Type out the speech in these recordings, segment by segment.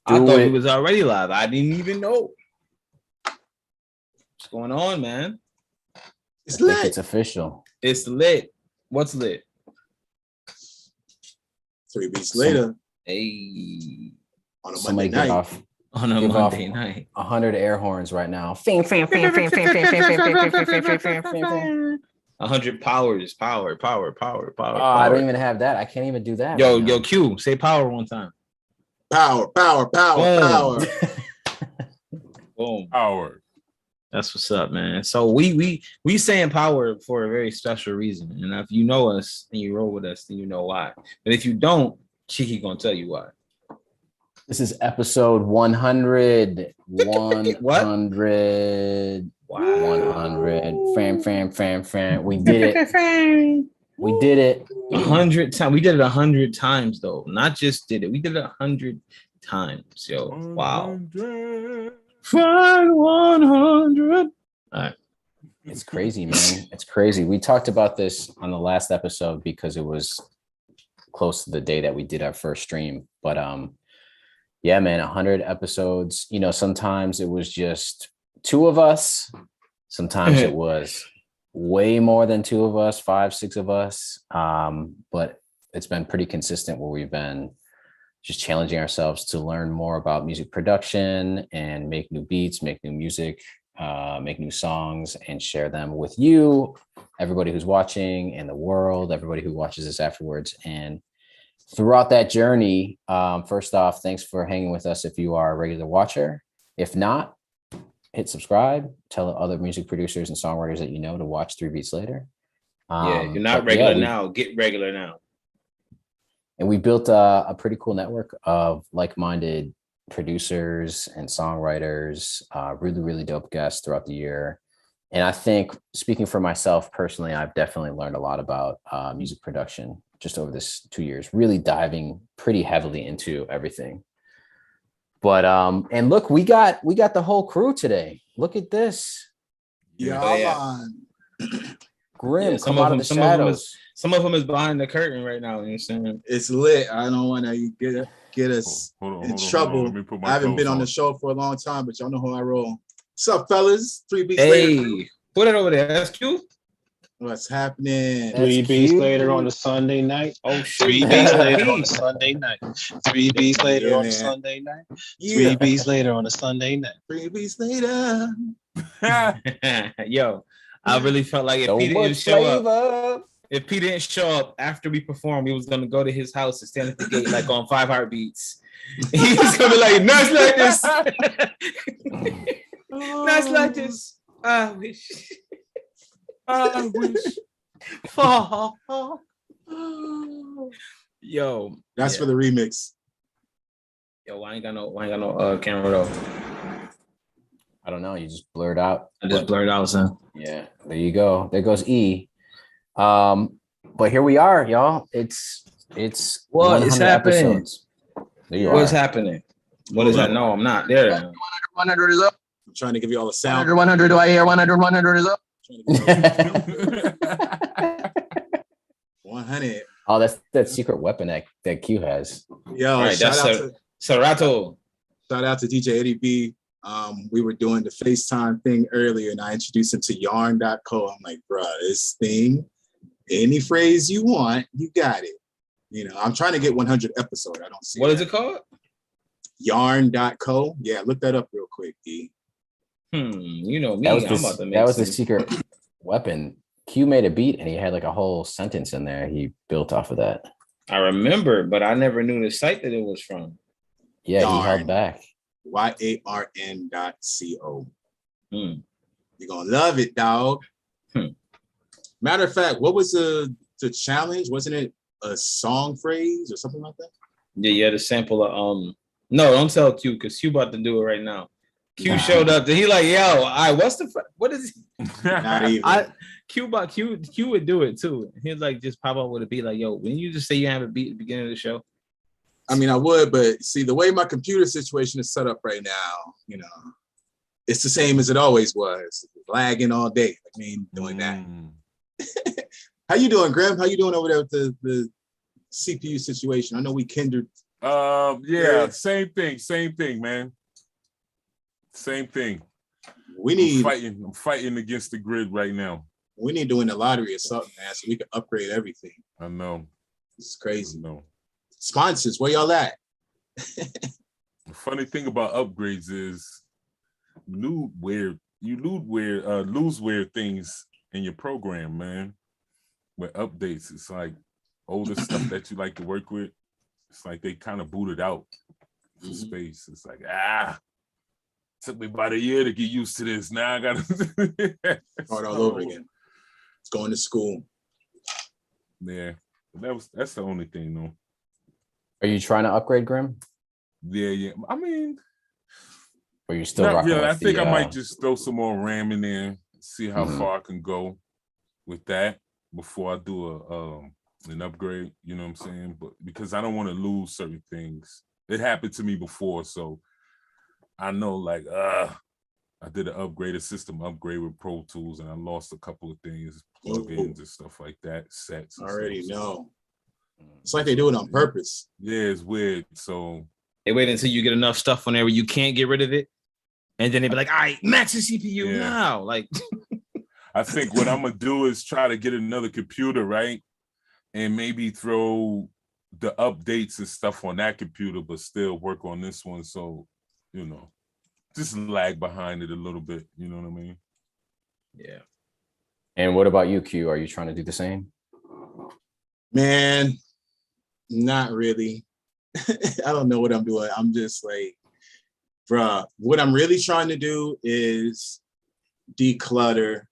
I thought we was already live. I didn't even know. What's going on, man? It's lit. It's official. It's lit. What's lit? 3 weeks later. Hey. On a Monday night. On a Monday night. 100 air horns right now. 100 powers. Power. I don't even have that. I can't even do that. Yo, Q, say power one time. Power. Boom. Power. That's what's up, man. So we saying power for a very special reason. And if you know us and you roll with us, then you know why. But if you don't, Cheeky gonna tell you why. This is episode 100. 100. Wow. 100. Fam. We did it. We did it 100 times. We did it 100 times though. Not just did it. We did it 100 times. Yo, wow. 100. All right. It's crazy, man. It's crazy. We talked about this on the last episode because it was close to the day that we did our first stream. But yeah, man, 100 episodes. You know, sometimes it was just 2 of us. Sometimes it was way more than 2 of us, 5, 6 of us. But it's been pretty consistent where we've been just challenging ourselves to learn more about music production and make new beats, make new music, make new songs, and share them with you, everybody who's watching, and the world, everybody who watches this afterwards. And throughout that journey, first off, thanks for hanging with us if you are a regular watcher. If not, hit subscribe, tell other music producers and songwriters that you know to watch 3 Beats Later. You're not regular now. Get regular now. And we built a pretty cool network of like-minded producers and songwriters, really dope guests throughout the year. And I think, speaking for myself personally, I've definitely learned a lot about music production just over this 2 years, really diving pretty heavily into everything. But and look, we got the whole crew today. Look at this. Yeah. Grim, come out of the shadows. Some of them is behind the curtain right now. You know what I'm saying? It's lit. I don't want to get us in trouble. I haven't been on the show for a long time, but y'all know how I roll. What's up, fellas? 3 Beats later. Hey, put it over there. That's cute. What's happening? 3 Beats later on a Sunday night. Oh, shit. 3 Beats later on a Sunday night. 3 Beats later on a Sunday night. 3 Beats later on a Sunday night. 3 Beats later. Yo, I really felt like if P didn't show up after we performed, he was gonna go to his house and stand at the gate like on 5 Heartbeats. He was gonna be like, "Nuts like this, nuts like this." I wish. Yo, that's for the remix. Yo, I ain't got no camera though. I don't know. You just blurred out. I just blurred out, son. Yeah, there you go. There goes E. But here we are, y'all. It's what is happening? Episodes. There you What's are. happening? What is that? No, I'm not there. 100 is up. I'm trying to give you all the sound. 100, do I hear 100 is up? 100. Oh, that's that secret weapon that Q has. Yo, right, shout out to Serato. Shout out to DJ Eddie B. We were doing the FaceTime thing earlier, and I introduced him to yarn.co. I'm like, bro, this thing, any phrase you want, you got it. You know, I'm trying to get 100 episode. I don't see What is it called? Yarn.co. Yeah, look that up real quick, E. You know me. That was the secret weapon. Q made a beat and he had like a whole sentence in there. He built off of that. I remember, but I never knew the site that it was from. Yeah, Yarn. he held back. YARN.co. You're gonna love it, dog. Matter of fact, what was the challenge? Wasn't it a song phrase or something like that? Yeah, the sample of no, don't tell Q because Q about to do it right now. Q showed up and he like, yo, what is Not even. Q would do it too. He'd like just pop up with a beat like, yo, when you just say you have a beat at the beginning of the show. I mean, I would, but see, the way my computer situation is set up right now, you know, it's the same as it always was. Lagging all day. I mean, doing that. How you doing, Graham? How you doing over there with the CPU situation? I know we kindred Yeah, same thing, man. Same thing. I'm fighting against the grid right now. We need to win the lottery or something, man, so we can upgrade everything. I know. It's crazy. No. Sponsors, where y'all at? The funny thing about upgrades is you lose weird things in your program, man. With updates, it's like older stuff that you like to work with. It's like they kind of booted out for space. It's like, took me about a year to get used to this. Now I gotta start all over again. It's going to school. Yeah, that's the only thing, though. Are you trying to upgrade, Grim? Yeah. I mean, or you still rocking with I think I might just throw some more RAM in there, see how far I can go with that before I do an upgrade. You know what I'm saying? But because I don't want to lose certain things. It happened to me before, so I know, like, I did a system upgrade with Pro Tools, and I lost a couple of things, plugins and stuff like that, sets. I already know. It's like they do it on purpose. Yeah, it's weird. So they wait until you get enough stuff on there where you can't get rid of it, and then they be like, "All right, max the CPU now." Like, I think what I'm gonna do is try to get another computer, right, and maybe throw the updates and stuff on that computer, but still work on this one. So, just lag behind it a little bit. You know what I mean? Yeah. And what about you, Q? Are you trying to do the same? Man, not really. I don't know what I'm doing. I'm just like, bruh, what I'm really trying to do is declutter,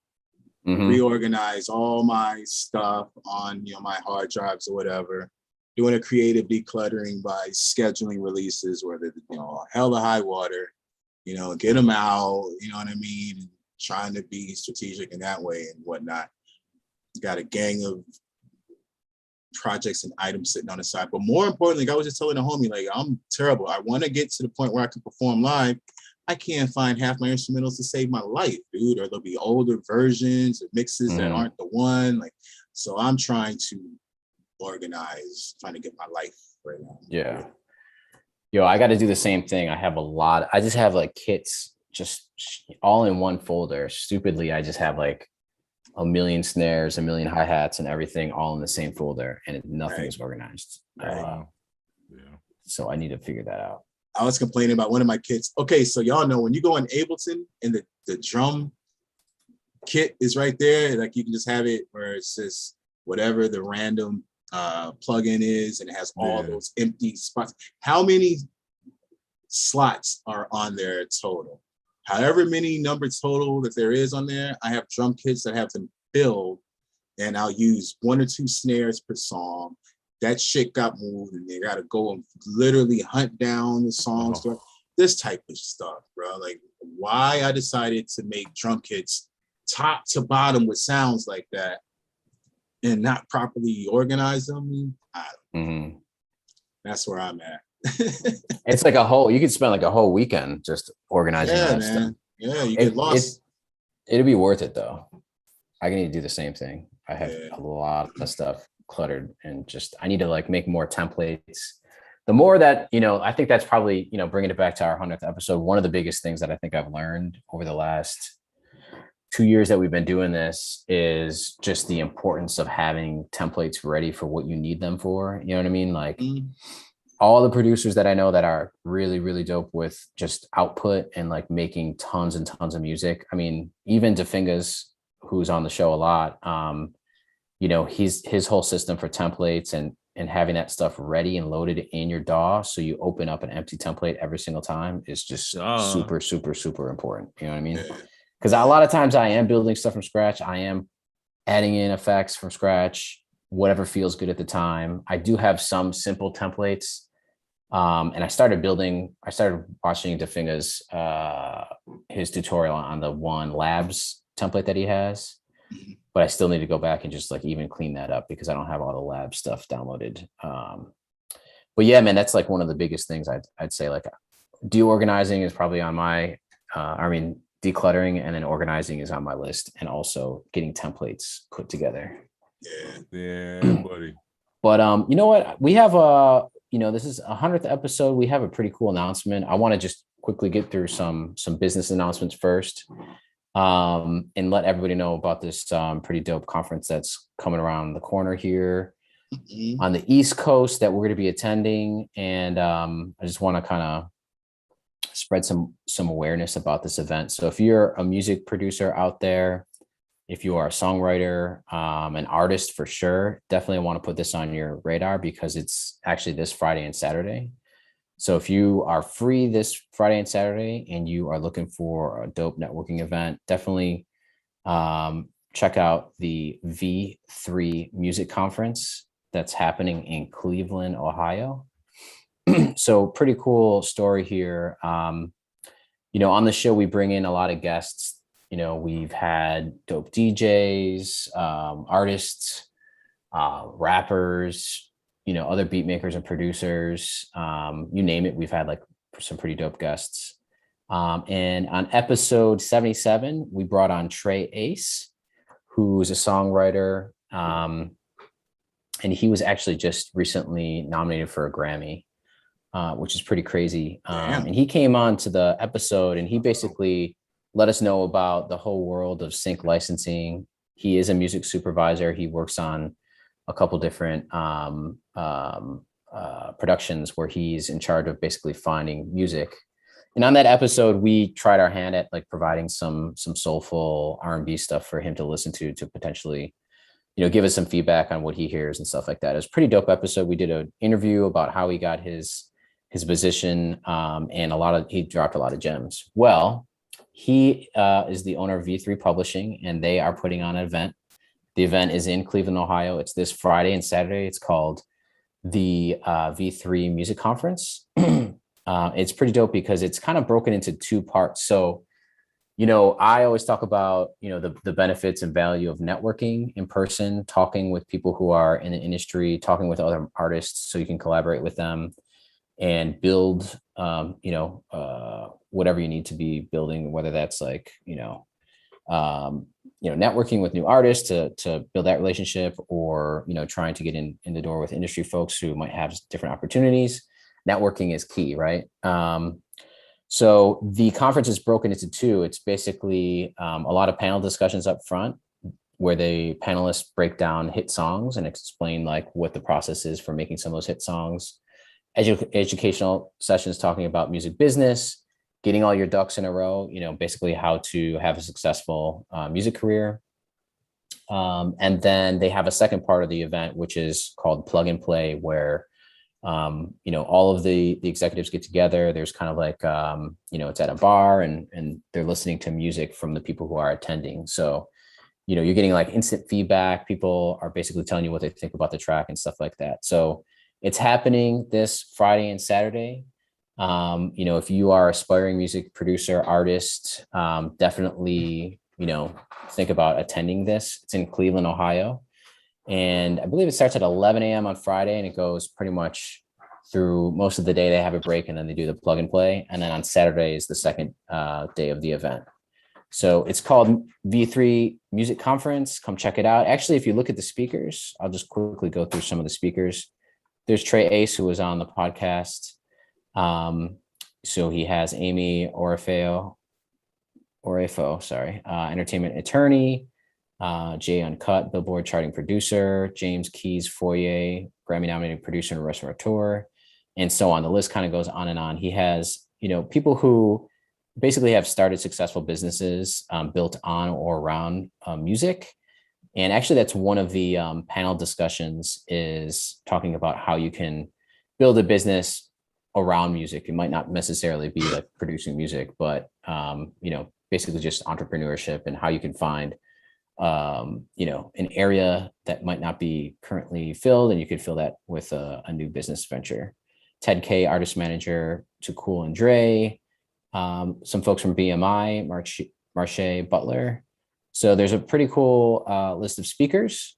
reorganize all my stuff on my hard drives or whatever. Doing a creative decluttering by scheduling releases, whether hell or high water, get them out, you know what I mean? And trying to be strategic in that way and whatnot. Got a gang of projects and items sitting on the side. But more importantly, I was just telling a homie, like, I'm terrible. I want to get to the point where I can perform live. I can't find half my instrumentals to save my life, dude. Or there'll be older versions or mixes that aren't the one. Like, so I'm trying to organize, trying to get my life right now. Yeah. Yo, I got to do the same thing. I have a lot. I just have like kits just all in one folder. Stupidly, I just have like a million snares, a million hi-hats and everything all in the same folder, and nothing is organized. So I need to figure that out. I was complaining about one of my kits. Okay, so y'all know when you go in Ableton and the drum kit is right there, like you can just have it where it's just whatever the random plugin is, and it has all those empty spots. How many slots are on there total? However many number total that there is on there, I have drum kits that have them filled, and I'll use 1 or 2 snares per song. That shit got moved, and they got to go and literally hunt down the songs. This type of stuff, bro. Like, why I decided to make drum kits top to bottom with sounds like that and not properly organize them, that's where I'm at. It's like you could spend like a whole weekend just organizing that stuff. Yeah, you get lost. It'd be worth it though. I need to do the same thing. I have a lot of stuff cluttered, and just I need to like make more templates. The more that, I think that's probably, bringing it back to our 100th episode, one of the biggest things that I think I've learned over the last 2 years that we've been doing this is just the importance of having templates ready for what you need them for. You know what I mean? Like all the producers that I know that are really, really dope with just output and like making tons and tons of music. I mean, even DeFingers, who's on the show a lot, his whole system for templates and having that stuff ready and loaded in your DAW, so you open up an empty template every single time, is just super, super, super important. You know what I mean? Because a lot of times I am building stuff from scratch. I am adding in effects from scratch, whatever feels good at the time. I do have some simple templates. And I started watching DeFingers, his tutorial on the One Labs template that he has, but I still need to go back and just like even clean that up because I don't have all the lab stuff downloaded. But yeah, man, that's like one of the biggest things I'd say. Like, deorganizing is probably on my, decluttering and then organizing is on my list, and also getting templates put together. Yeah, buddy. But you know what? We have this is 100th episode. We have a pretty cool announcement. I want to just quickly get through some business announcements first, and let everybody know about this pretty dope conference that's coming around the corner here on the East Coast that we're going to be attending. And I just want to kind of spread some awareness about this event. So if you're a music producer out there, if you are a songwriter, an artist for sure, definitely want to put this on your radar because it's actually this Friday and Saturday. So if you are free this Friday and Saturday and you are looking for a dope networking event, definitely check out the V3 Music Conference that's happening in Cleveland, Ohio. So pretty cool story here. On the show, we bring in a lot of guests. We've had dope DJs, artists, rappers, other beat makers and producers, you name it. We've had like some pretty dope guests. And on episode 77, we brought on Trey Ace, who's a songwriter. And he was actually just recently nominated for a Grammy, which is pretty crazy. And he came on to the episode and he basically let us know about the whole world of sync licensing. He is a music supervisor. He works on a couple different productions where he's in charge of basically finding music. And on that episode, we tried our hand at like providing some soulful R&B stuff for him to listen to potentially, give us some feedback on what he hears and stuff like that. It was a pretty dope episode. We did an interview about how he got his position, and he dropped a lot of gems. Well, he is the owner of V3 Publishing, and they are putting on an event. The event is in Cleveland, Ohio. It's this Friday and Saturday. It's called the V3 Music Conference. It's pretty dope because it's kind of broken into two parts. So, I always talk about, the benefits and value of networking in person, talking with people who are in the industry, talking with other artists so you can collaborate with them and build, whatever you need to be building, whether that's like, networking with new artists to build that relationship, or, trying to get in the door with industry folks who might have different opportunities. Networking is key, right? So the conference is broken into two. It's basically a lot of panel discussions up front where the panelists break down hit songs and explain like what the process is for making some of those hit songs. Educational sessions talking about music business, getting all your ducks in a row, basically how to have a successful music career. And then they have a second part of the event, which is called Plug and Play, where, all of the executives get together. There's kind of like, it's at a bar and they're listening to music from the people who are attending. So, you're getting like instant feedback. People are basically telling you what they think about the track and stuff like that. So it's happening this Friday and Saturday. If you are aspiring music producer, artist, definitely, think about attending this. It's in Cleveland, Ohio. And I believe it starts at 11 a.m. on Friday and it goes pretty much through most of the day. They have a break and then they do the plug and play. And then on Saturday is the second day of the event. So it's called V3 Music Conference. Come check it out. Actually, if you look at the speakers, I'll just quickly go through some of the speakers. There's Trey Ace, who was on the podcast. So he has Amy Orefo, entertainment attorney, Jay Uncut, Billboard charting producer, James Keys Foyer, Grammy-nominated producer and restaurateur, and so on. The list kind of goes on and on. He has, people who basically have started successful businesses built on or around music. And actually, that's one of the panel discussions, is talking about how you can build a business around music. It might not necessarily be like producing music, but, basically just entrepreneurship and how you can find, an area that might not be currently filled, and you could fill that with a new business venture. Ted K, artist manager to Cool and Dre, some folks from BMI, Marche Butler. So there's a pretty cool list of speakers,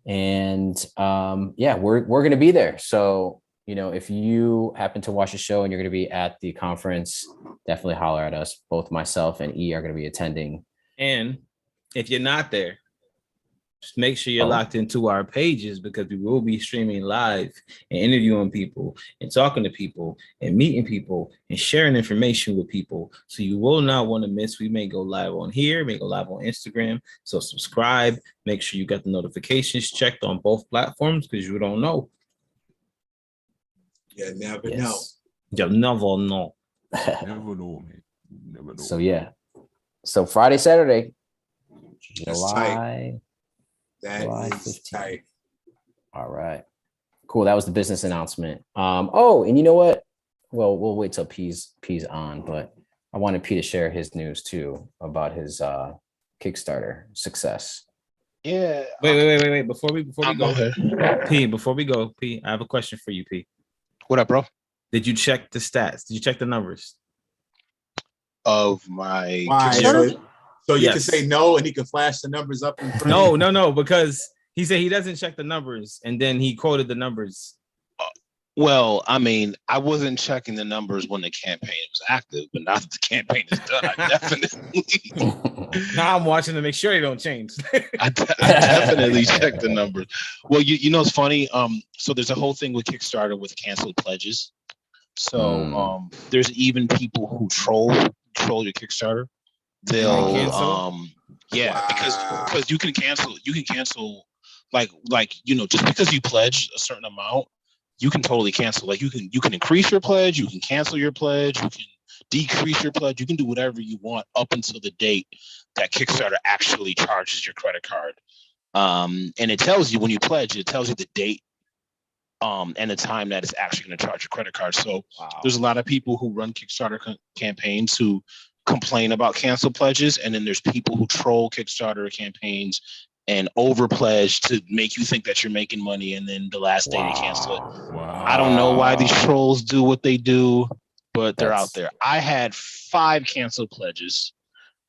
and we're going to be there. So, if you happen to watch the show and you're going to be at the conference, definitely holler at us. Both myself and E are going to be attending. And if you're not there, Just make sure you're locked into our pages because we will be streaming live and interviewing people and talking to people and meeting people and sharing information with people. So you will not want to miss. We may go live on here, may go live on Instagram. So subscribe. Make sure you got the notifications checked on both platforms because you don't know. Yeah, never know. You never know. Never know, man. Never know. So yeah. So Friday, Saturday, That's July. tight. That July is 15th. tight. All right. Cool. That was the business announcement. Oh, and you know what? Well, we'll wait till P's on, but I wanted P to share his news too about his Kickstarter success. Yeah. Wait. Before we go, ahead. P, before we go, P, I have a question for you, P. What up, bro? Did you check the stats? Did you check the numbers? Of my Why? Kickstarter? So you Yes. can say no and he can flash the numbers up in front. No, because he said he doesn't check the numbers, and then he quoted the numbers. Well, I mean, I wasn't checking the numbers when the campaign was active, but now that the campaign is done, I definitely. Now I'm watching to make sure they don't change. I definitely checked the numbers. Well, you know, it's funny. So there's a whole thing with Kickstarter with canceled pledges. So there's even people who troll your Kickstarter. They'll cancel? Yeah, Wow. because you can cancel like you know, just because you pledge a certain amount, you can totally cancel. Like you can increase your pledge, you can cancel your pledge, you can decrease your pledge, you can do whatever you want up until the date that Kickstarter actually charges your credit card. And it tells you when you pledge, it tells you the date and the time that it's actually going to charge your credit card. So there's a lot of people who run Kickstarter campaigns who complain about cancel pledges, and then there's people who troll Kickstarter campaigns and over pledge to make you think that you're making money, and then the last day they cancel it. Wow. I don't know why these trolls do what they do, but they're out there. I had 5 canceled pledges,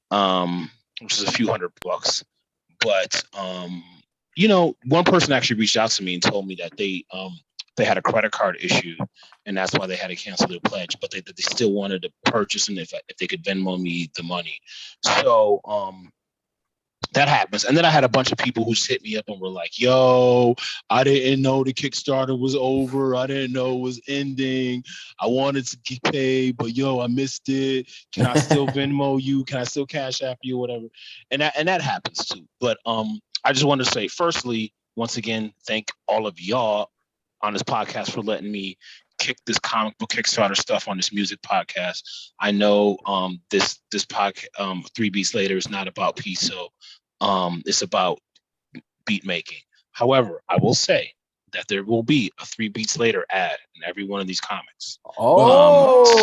which is a few $100. But you know, one person actually reached out to me and told me that they had a credit card issue, and that's why they had to cancel their pledge. But they still wanted to purchase, and if they could Venmo me the money. So that happens. And then I had a bunch of people who just hit me up and were like, yo, I didn't know the Kickstarter was over. I didn't know it was ending. I wanted to get paid, but yo, I missed it. Can I still Venmo you? Can I still Cash App you? Whatever. And that happens too. But I just want to say, firstly, once again, thank all of y'all on this podcast for letting me kick this comic book Kickstarter stuff on this music podcast. I know this podcast 3 Beats Later is not about peace, so it's about beat making. However, I will say that there will be a 3 Beats Later ad in every one of these comics. So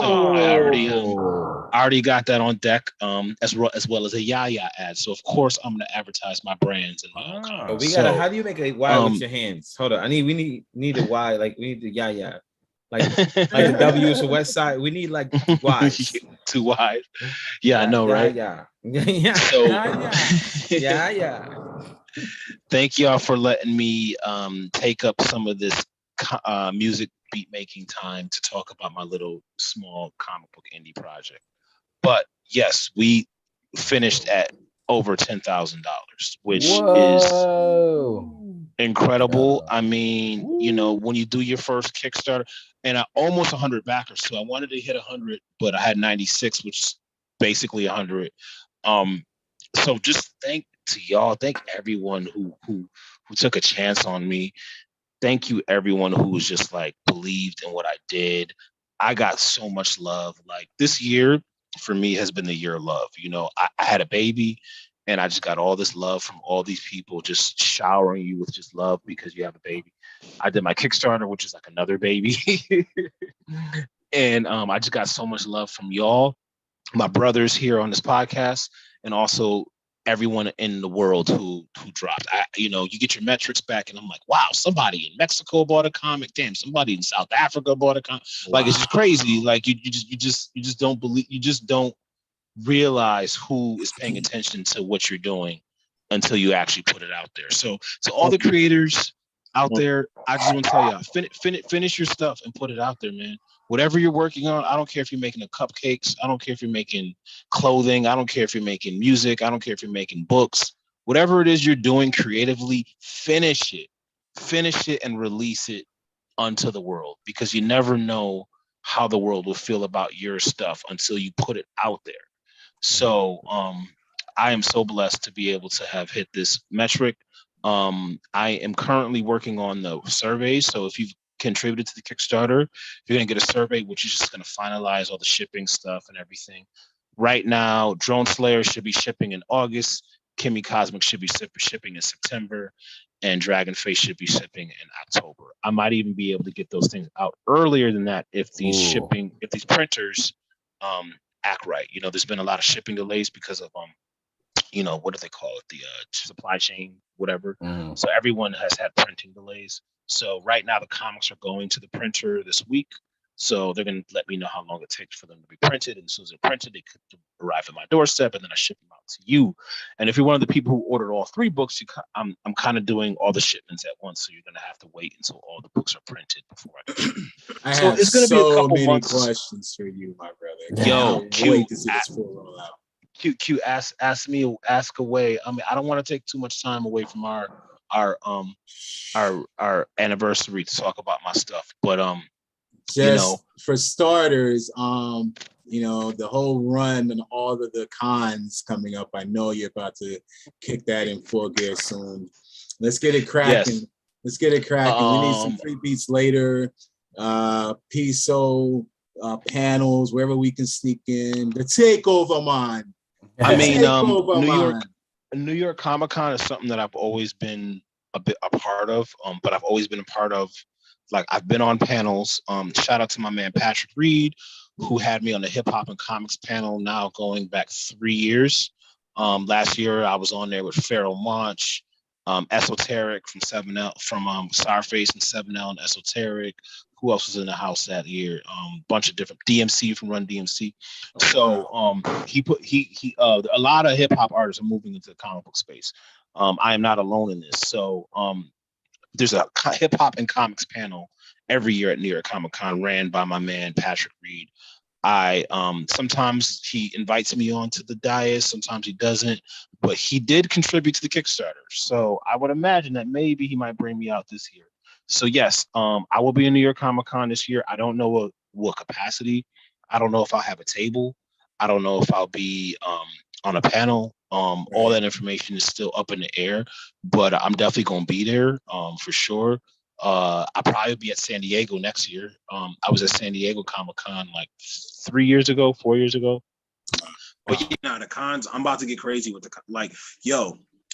I already got that on deck, as well as a Yaya ad. So of course I'm going to advertise my brands and my own comics. We gotta. How do you make a Y with your hands? Hold on. We need a Y. Like we need the Yaya. Like the W is the West Side. We need like Y's. 2 Y's. Yeah, I know, right? Yeah. So, yeah. Thank y'all for letting me take up some of this music beat making time to talk about my little small comic book indie project. But yes, we finished at over $10,000, which is incredible. I mean, you know, when you do your first Kickstarter, and I almost 100 backers, so I wanted to hit 100, but I had 96, which is basically 100. So just thank to y'all. Thank everyone who took a chance on me. Thank you everyone who was just like believed in what I did. I got so much love. Like this year for me has been the year of love. You know, I had a baby, and I just got all this love from all these people just showering you with just love because you have a baby. I did my Kickstarter, which is like another baby. And I just got so much love from y'all, my brothers here on this podcast, and also everyone in the world who dropped. You know, you get your metrics back, and I'm like, wow, somebody in Mexico bought a comic. Damn, somebody in South Africa bought a comic. Wow. Like it's just crazy. Like you just don't believe. You just don't realize who is paying attention to what you're doing until you actually put it out there. So all the creators out there, I just want to tell y'all, finish your stuff and put it out there, man. Whatever you're working on, I don't care if you're making the cupcakes, I don't care if you're making clothing, I don't care if you're making music, I don't care if you're making books, whatever it is you're doing creatively, finish it and release it unto the world, because you never know how the world will feel about your stuff until you put it out there. So I am so blessed to be able to have hit this metric. I am currently working on the surveys. So if you've contributed to the Kickstarter, you're going to get a survey, which is just going to finalize all the shipping stuff and everything. Right now, Drone Slayer should be shipping in August. Kimmy Cosmic should be shipping in September, and Dragon Face should be shipping in October. I might even be able to get those things out earlier than that if these printers act right. You know, there's been a lot of shipping delays because of you know, what do they call it? The supply chain, whatever. So everyone has had printing delays. So right now the comics are going to the printer this week. So they're going to let me know how long it takes for them to be printed. And as soon as they're printed, they could arrive at my doorstep, and then I ship them out to you. And if you're one of the people who ordered all 3 books, I'm kind of doing all the shipments at once. So you're going to have to wait until all the books are printed before I can ship them. I So have it's going to be a couple many months. Questions for you, my brother. Yo, wait to see this full rollout. Q, ask away. I mean, I don't want to take too much time away from our anniversary to talk about my stuff, but just you know, for starters, you know, the whole run and all of the cons coming up. I know you're about to kick that in 4 gear soon. Let's get it cracking. Yes. Let's get it cracking. We need some free beats later. PSO panels, wherever we can sneak in. The takeover, man. I mean, New York Comic Con is something that I've always been a part of. But I've always been a part of, like, I've been on panels. Shout out to my man Patrick Reed, who had me on the hip hop and comics panel now going back 3 years. Last year I was on there with Pharoah Monch, Esoteric from 7L, from Starface and 7L and Esoteric. Who else was in the house that year? Bunch of different DMC from Run DMC. So a lot of hip hop artists are moving into the comic book space. I am not alone in this. So there's a hip hop and comics panel every year at New York Comic Con, ran by my man Patrick Reed. I sometimes he invites me onto the dais, sometimes he doesn't, but he did contribute to the Kickstarter. So I would imagine that maybe he might bring me out this year. So yes, I will be in New York Comic Con this year. I don't know what capacity. I don't know if I'll have a table. I don't know if I'll be on a panel. All that information is still up in the air, but I'm definitely going to be there for sure. I'll probably be at San Diego next year. I was at San Diego Comic Con like 4 years ago. But yeah, the cons, I'm about to get crazy with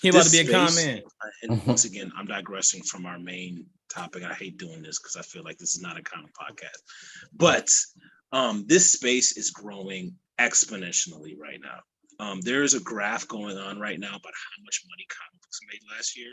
he about to be a con man. And once again, I'm digressing from our main topic. I hate doing this because I feel like this is not a comic podcast. But this space is growing exponentially right now. There is a graph going on right now about how much money comic books made last year.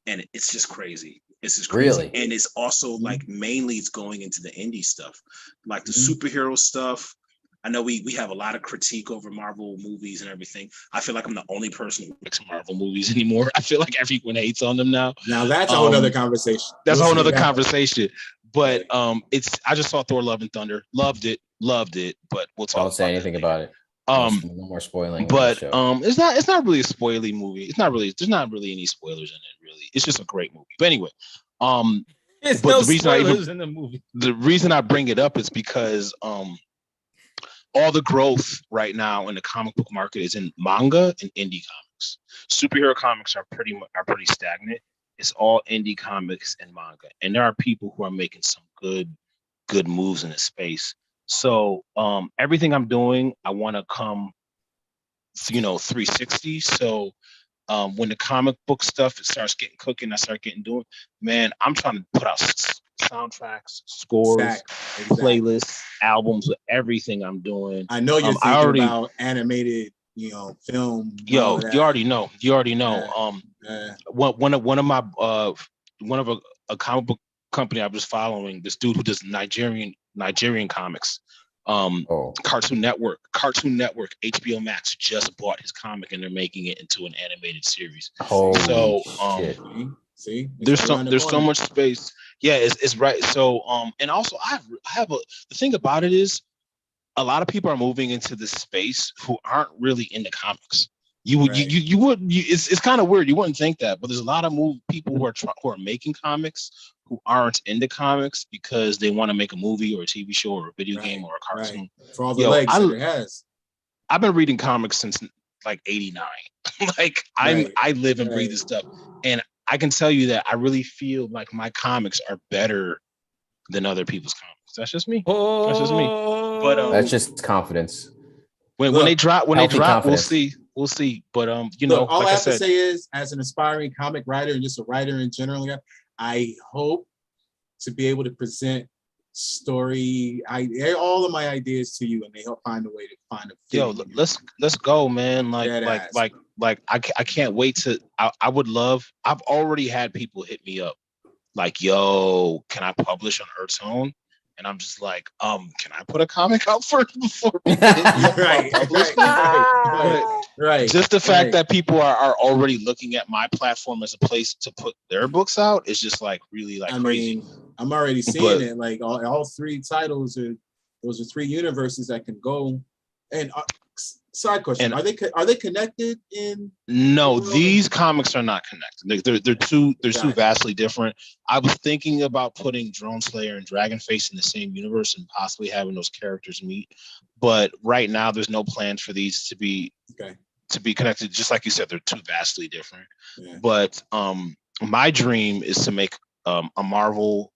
And it's just crazy. It's just crazy. Really? And it's also like mainly it's going into the indie stuff, like the superhero stuff. I know we have a lot of critique over Marvel movies and everything. I feel like I'm the only person who likes Marvel movies anymore. I feel like everyone hates on them now. Now that's a whole other conversation. That's a whole other conversation. But I just saw Thor: Love and Thunder. Loved it. But we'll talk. Don't say anything about it. No more spoiling. But it's not really a spoily movie. There's not really any spoilers in it, really. It's just a great movie. But anyway, the reason I bring it up is because all the growth right now in the comic book market is in manga and indie comics. Superhero comics are pretty stagnant. It's all indie comics and manga, and there are people who are making some good moves in this space. So everything I'm doing, I want to come, 360. So when the comic book stuff starts getting cooking, I start getting doing, man, I'm trying to put out soundtracks, scores, playlists, albums with everything I'm doing. I know you're thinking about animated, film. Yo, you already know. One of a comic book company I was following, this dude who does Nigerian comics. Cartoon Network, HBO Max just bought his comic and they're making it into an animated series. See, there's so much space. Yeah, it's right. So and also I have the thing about it is a lot of people are moving into this space who aren't really into comics. You would you would it's kind of weird. You wouldn't think that, but there's a lot of people who are making comics who aren't into comics because they want to make a movie or a TV show or a video game or a cartoon. For all the legs that it has. I've been reading comics since like '89. Like I live and breathe this stuff, and I can tell you that I really feel like my comics are better than other people's comics. That's just me. That's just me. But that's just confidence. When they drop, confidence. we'll see. But all like I have to say is, as an aspiring comic writer and just a writer in general, I hope to be able to present all of my ideas to you, and they help find a way to find a fit. Yo, let's go, man. Like I can't wait to. I would love. I've already had people hit me up, like, yo, can I publish on Earth's Own? And I'm just like, can I put a comic out first before right. Just the fact that people are already looking at my platform as a place to put their books out is just like really like crazy. Mean, I'm already seeing it. Like all three titles those are three universes that can go. And side question: are they connected in? No, these comics are not connected. They're two vastly different. I was thinking about putting Drone Slayer and Dragonface in the same universe and possibly having those characters meet, but right now there's no plans for these to be connected. Just like you said, they're two vastly different. Yeah. But my dream is to make a Marvel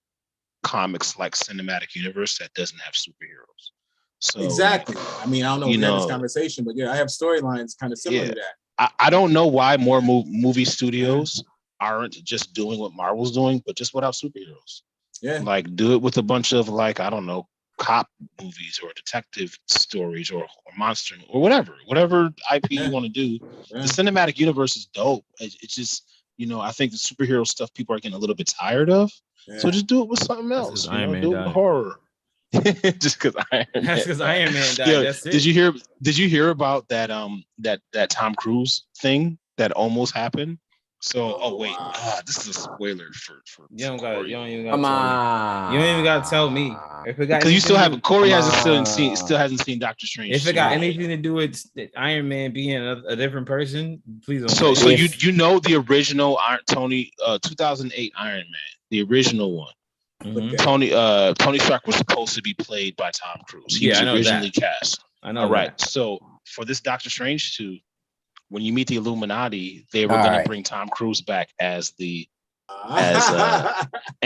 comics like cinematic universe that doesn't have superheroes. So exactly. I mean, I don't know if we had this conversation, but I have storylines kind of similar to that. I don't know why more movie studios aren't just doing what Marvel's doing, but just without superheroes. Yeah. Like do it with a bunch of like, I don't know, cop movies or detective stories or monster or whatever IP you want to do. Yeah. The cinematic universe is dope. It's just, I think the superhero stuff people are getting a little bit tired of. Yeah. So just do it with something else. Do it with horror. Just because Iron Man died. Yeah, that's it. Did you hear about that that Tom Cruise thing that almost happened? So this is a spoiler for you don't even gotta tell me. If it got because you still haven't Corey hasn't seen Doctor Strange. If it got anything to do with Iron Man being a different person, please don't. So you know the original 2008 Iron Man, the original one. Mm-hmm. Tony Stark was supposed to be played by Tom Cruise. He was originally cast. I know. All right. So for this Doctor Strange 2, when you meet the Illuminati, they were going to bring Tom Cruise back as and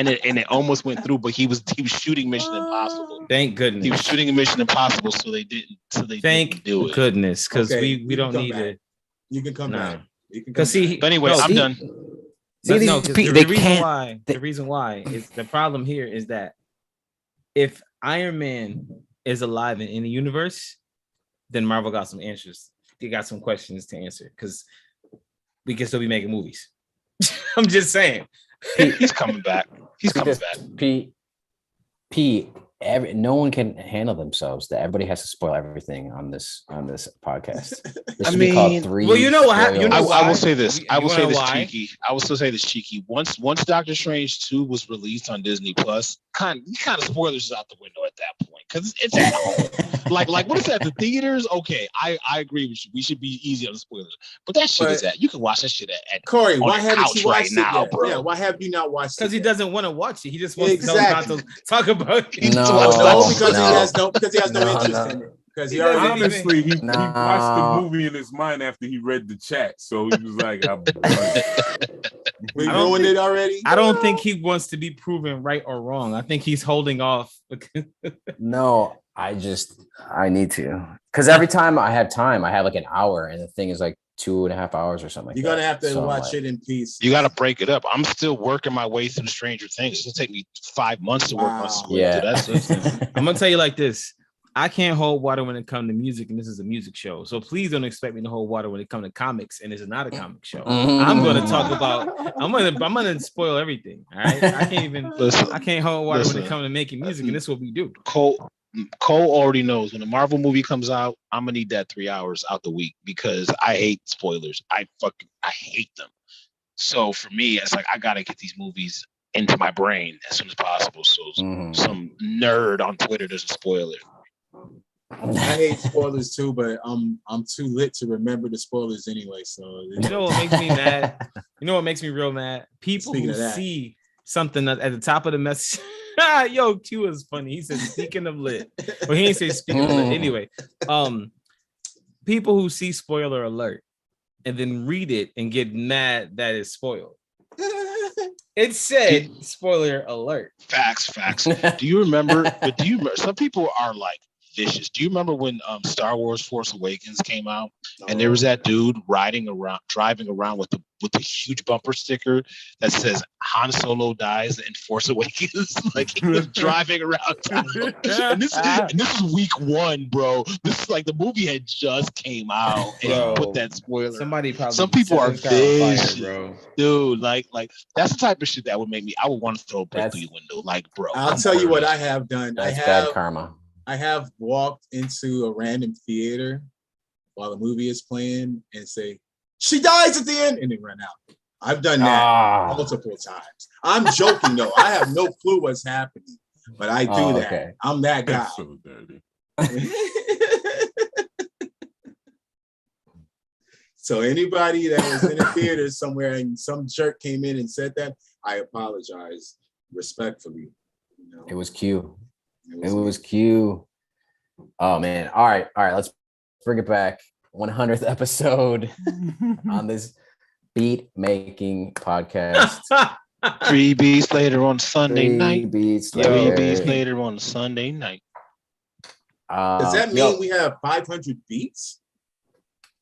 it almost went through, but he was shooting Mission Impossible. Thank goodness. He was shooting a Mission Impossible, so they didn't. Thank do it. Goodness, because we don't need it. You can come back. Because but anyway, I'm done. The reason why is the problem here is that if Iron Man is alive in any universe, then Marvel got some answers. They got some questions to answer because we can still be making movies. I'm just saying. He's coming back. He's coming back. No one can handle themselves. That everybody has to spoil everything on this podcast. This should be called three. Well, you know what happened. I will say this. I will say this cheeky. I will still say this cheeky. Once Doctor Strange 2 was released on Disney Plus, kind of spoilers out the window at that point because it's at home. like what is that? The theaters? Okay, I agree with you. We should be easy on the spoilers, but that shit is at. You can watch that shit at Corey. Why haven't you watched it now, bro? Yeah, why have you not watched it? Because he doesn't want to watch it. He just wants to talk about it. Because he has no interest in it. Because he honestly, he watched the movie in his mind after he read the chat, so he was like, "We ruined it already." I don't think he wants to be proven right or wrong. I think he's holding off. No, I need to, because every time I have time, I have like an hour, and the thing is like 2.5 hours or something. You're gonna have to watch it in peace. You got to break it up. I'm still working my way through Stranger Things. It's gonna take me 5 months to work my way. Yeah, I'm gonna tell you like this. I can't hold water when it comes to music, and this is a music show. So please don't expect me to hold water when it comes to comics, and this is not a comic show. I'm gonna talk about. I'm gonna spoil everything. All right, I can't even. I can't hold water when it comes to making music, and this is what we do. Cole already knows when a Marvel movie comes out, I'm gonna need that 3 hours out the week because I hate spoilers. I hate them. So for me, it's like I gotta get these movies into my brain as soon as possible. So some nerd on Twitter doesn't spoil it. I hate spoilers too, but I'm too lit to remember the spoilers anyway. So you know what makes me mad? You know what makes me real mad? People who see something at the top of the message. Yo, Q is funny. He said, "Speaking of lit," but he didn't say "speaking of lit." Anyway, people who see spoiler alert and then read it and get mad that it's spoiled. It said spoiler alert. Facts. Do you remember? But some people are like vicious. Do you remember when Star Wars Force Awakens came out and there was that dude driving around with the huge bumper sticker that says Han Solo dies in Force Awakens? Like he was driving around town. And this is week 1, bro. This is like the movie had just came out and he put that spoiler. Some people are vicious, bro. Dude, like that's the type of shit that would make me. I would want to throw a brick through your window. Like, bro. I'll tell you what I have done. That's bad karma. I have walked into a random theater while the movie is playing and say, "She dies at the end," and then run out. I've done that multiple times. I'm joking though. I have no clue what's happening, but I do that. Okay. I'm that guy. That's so dirty. So anybody that was in a theater somewhere and some jerk came in and said that, I apologize respectfully. You know? It was Q. It was Q. Oh man. All right. Let's bring it back. 100th episode on this beat making podcast. 3 beats later on Sunday night. 3 beats later on Sunday night. Does that mean we have 500 beats?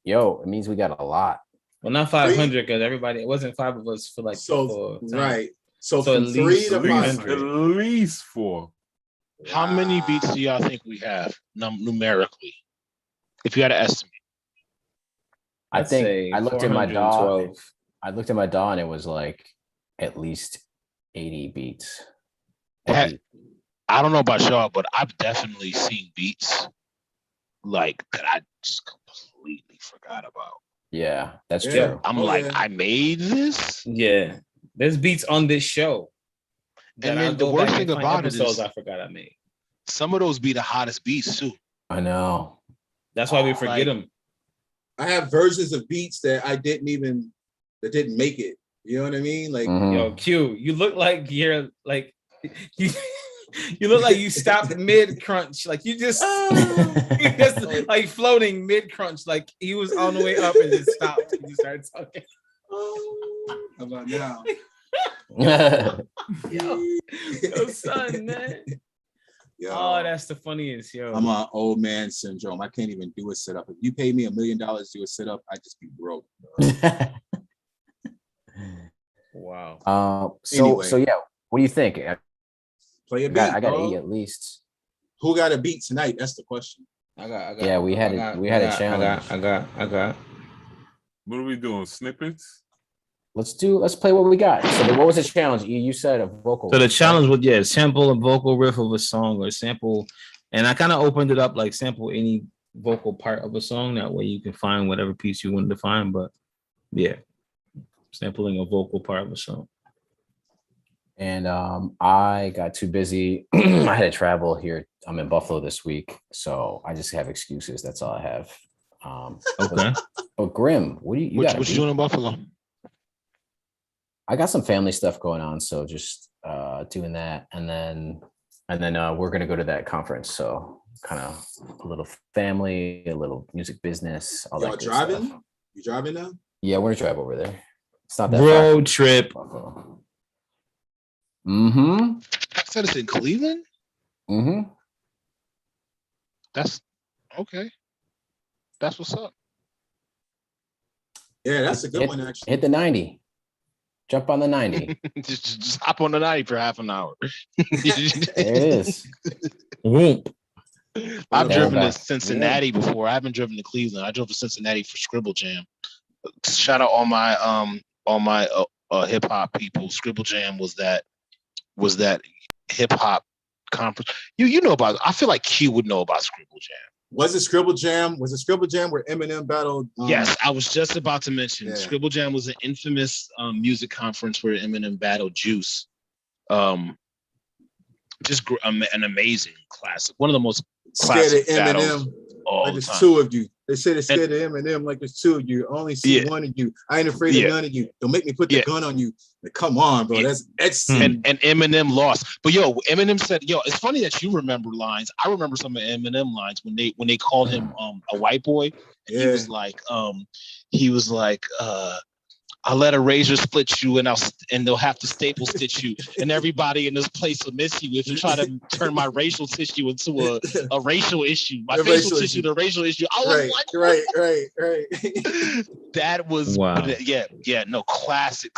Yo, it means we got a lot. Well, not 500 because everybody, it wasn't 5 of us for like right. So from 3 to 500. At least 4. How many beats do y'all think we have numerically? If you had to estimate. I think I looked at my DAW. I looked at my DAW and it was like at least 80 beats. I don't know about y'all, but I've definitely seen beats like that I just completely forgot about. Yeah, that's true. I'm I made this? Yeah. There's beats on this show. And then the worst thing about it is I forgot I made. Some of those be the hottest beats too. I know. That's why we forget them. I have versions of beats that that didn't make it. You know what I mean? Like, yo, Q, you look like you're like you look like you stopped mid crunch. Like you just like floating mid crunch. Like he was on the way up and just stopped and you started talking. How about now? Yo, son, man. Yo, oh, that's the funniest, yo. I'm on old man syndrome. I can't even do a sit up. If you pay me $1 million to do a sit up, I'd just be broke. Wow. So yeah, what do you think? Play a beat. I got 8 at least. Who got a beat tonight? That's the question. I got. Yeah, we had a challenge. I got. What are we doing? Snippets? Let's play what we got. So what was the challenge? You said a vocal. So the challenge was sample a vocal riff of a song or sample, and I kind of opened it up like sample any vocal part of a song. That way you can find whatever piece you wanted to find. But yeah, sampling a vocal part of a song. And I got too busy. I had to travel here. I'm in Buffalo this week, so I just have excuses. That's all I have. Okay. But Grim, what you doing in Buffalo? I got some family stuff going on, so just doing that, and then we're gonna go to that conference. So kind of a little family, a little music business. All that good driving? Stuff. You driving now? Yeah, we're gonna drive over there. It's not that road trip. Mm-hmm. I said it's in Cleveland. Mm-hmm. That's okay. That's what's up. Yeah, that's a good one. Actually, hit the 90. Jump on the 90. just hop on the 90 for half an hour. There it is. Whoop. I've driven to Cincinnati before. I haven't driven to Cleveland. I drove to Cincinnati for Scribble Jam. Shout out all my hip hop people. Scribble Jam was that hip hop conference. You know about it. I feel like Q would know about Scribble Jam. Was it Scribble Jam? Was it Scribble Jam where Eminem battled? Yes, I was just about to mention. Scribble Jam was an infamous music conference where Eminem battled Juice. Just an amazing classic. One of the most scared of battles Eminem. all Like the there's time. two of you. They say they're scared of Eminem like there's two of you. I only see one of you. I ain't afraid of none of you. Don't make me put the gun on you. Like, come on, bro. That's and Eminem lost. But yo, Eminem said, yo, it's funny that you remember lines. I remember some of Eminem lines when they called him a white boy. And he was like, I'll let a razor split you, and they'll have to staple stitch you, and everybody in this place will miss you if you try to turn my racial tissue into a racial issue. My facial tissue to a racial issue. I was right. That was wow. No, classic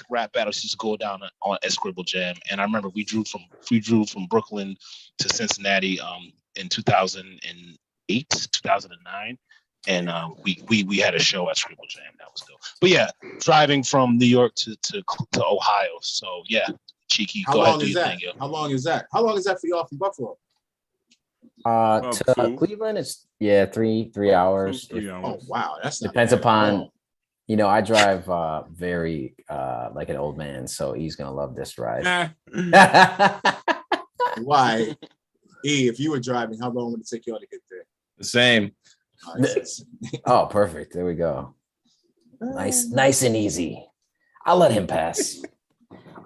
rap battles used to go down at Scribble Jam, and I remember we drew from Brooklyn to Cincinnati in 2008, 2009. And we had a show at Scribble Jam. That was dope. But yeah, driving from New York to Ohio. So yeah, Cheeky. How long is that? How long is that for y'all from Buffalo? To Cleveland, it's 3 hours. Oh wow, that's not depends upon. I drive very like an old man, so he's gonna love this ride. Why? If you were driving, how long would it take y'all to get there? The same. Oh, perfect. There we go. Nice and easy. I'll let him pass.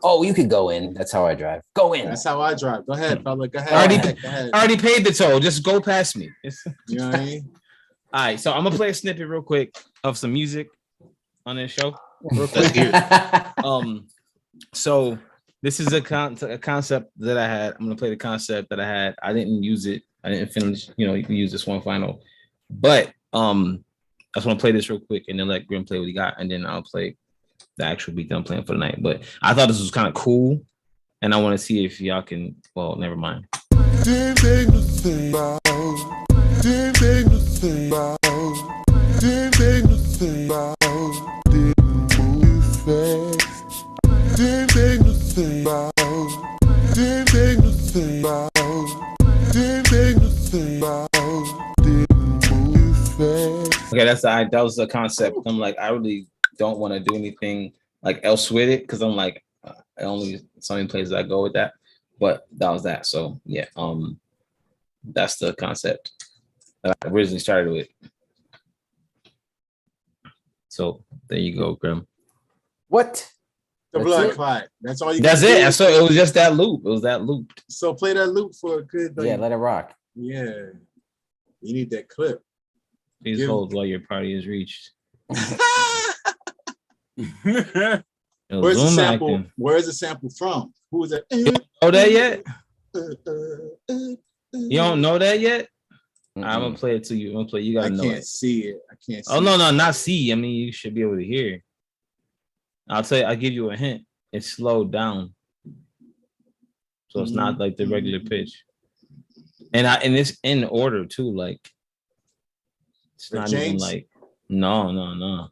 Oh, you could go in. That's how I drive. Go in. That's how I drive. Go ahead, fella. Go ahead. I already paid the toll. Just go past me. You know what I mean? All right, so I'm gonna play a snippet real quick of some music on this show. Real quick. So this is a concept that I had. I'm gonna play the concept that I had. I didn't use it. I didn't finish. You can use this one final. But I just want to play this real quick and then let Grim play what he got, and then I'll play the actual beat that I'm playing for the night. But I thought this was kind of cool, and I want to see if y'all can. Well, never mind. Okay, that was the concept. I'm like, I really don't want to do anything like else with it because I'm like, only so many places I go with that. But that was that. So yeah, that's the concept that I originally started with. So there you go, Grim. What? The blood clot. That's all you. That's it. So it was just that loop. It was that loop. So play that loop for a good. Let it rock. Yeah, you need that clip. Please hold while your party is reached. Where's the sample? Acting. Where's the sample from? Who is that? You don't know that yet? You don't know that yet? I'm gonna play it to you. I'm gonna play. You gotta know it. I can't see it. I can't see. Oh no, not see. I mean, you should be able to hear. I'll tell you. I'll give you a hint. It's slowed down, so it's not like the regular pitch. And it's in order too. Like it's not even like no.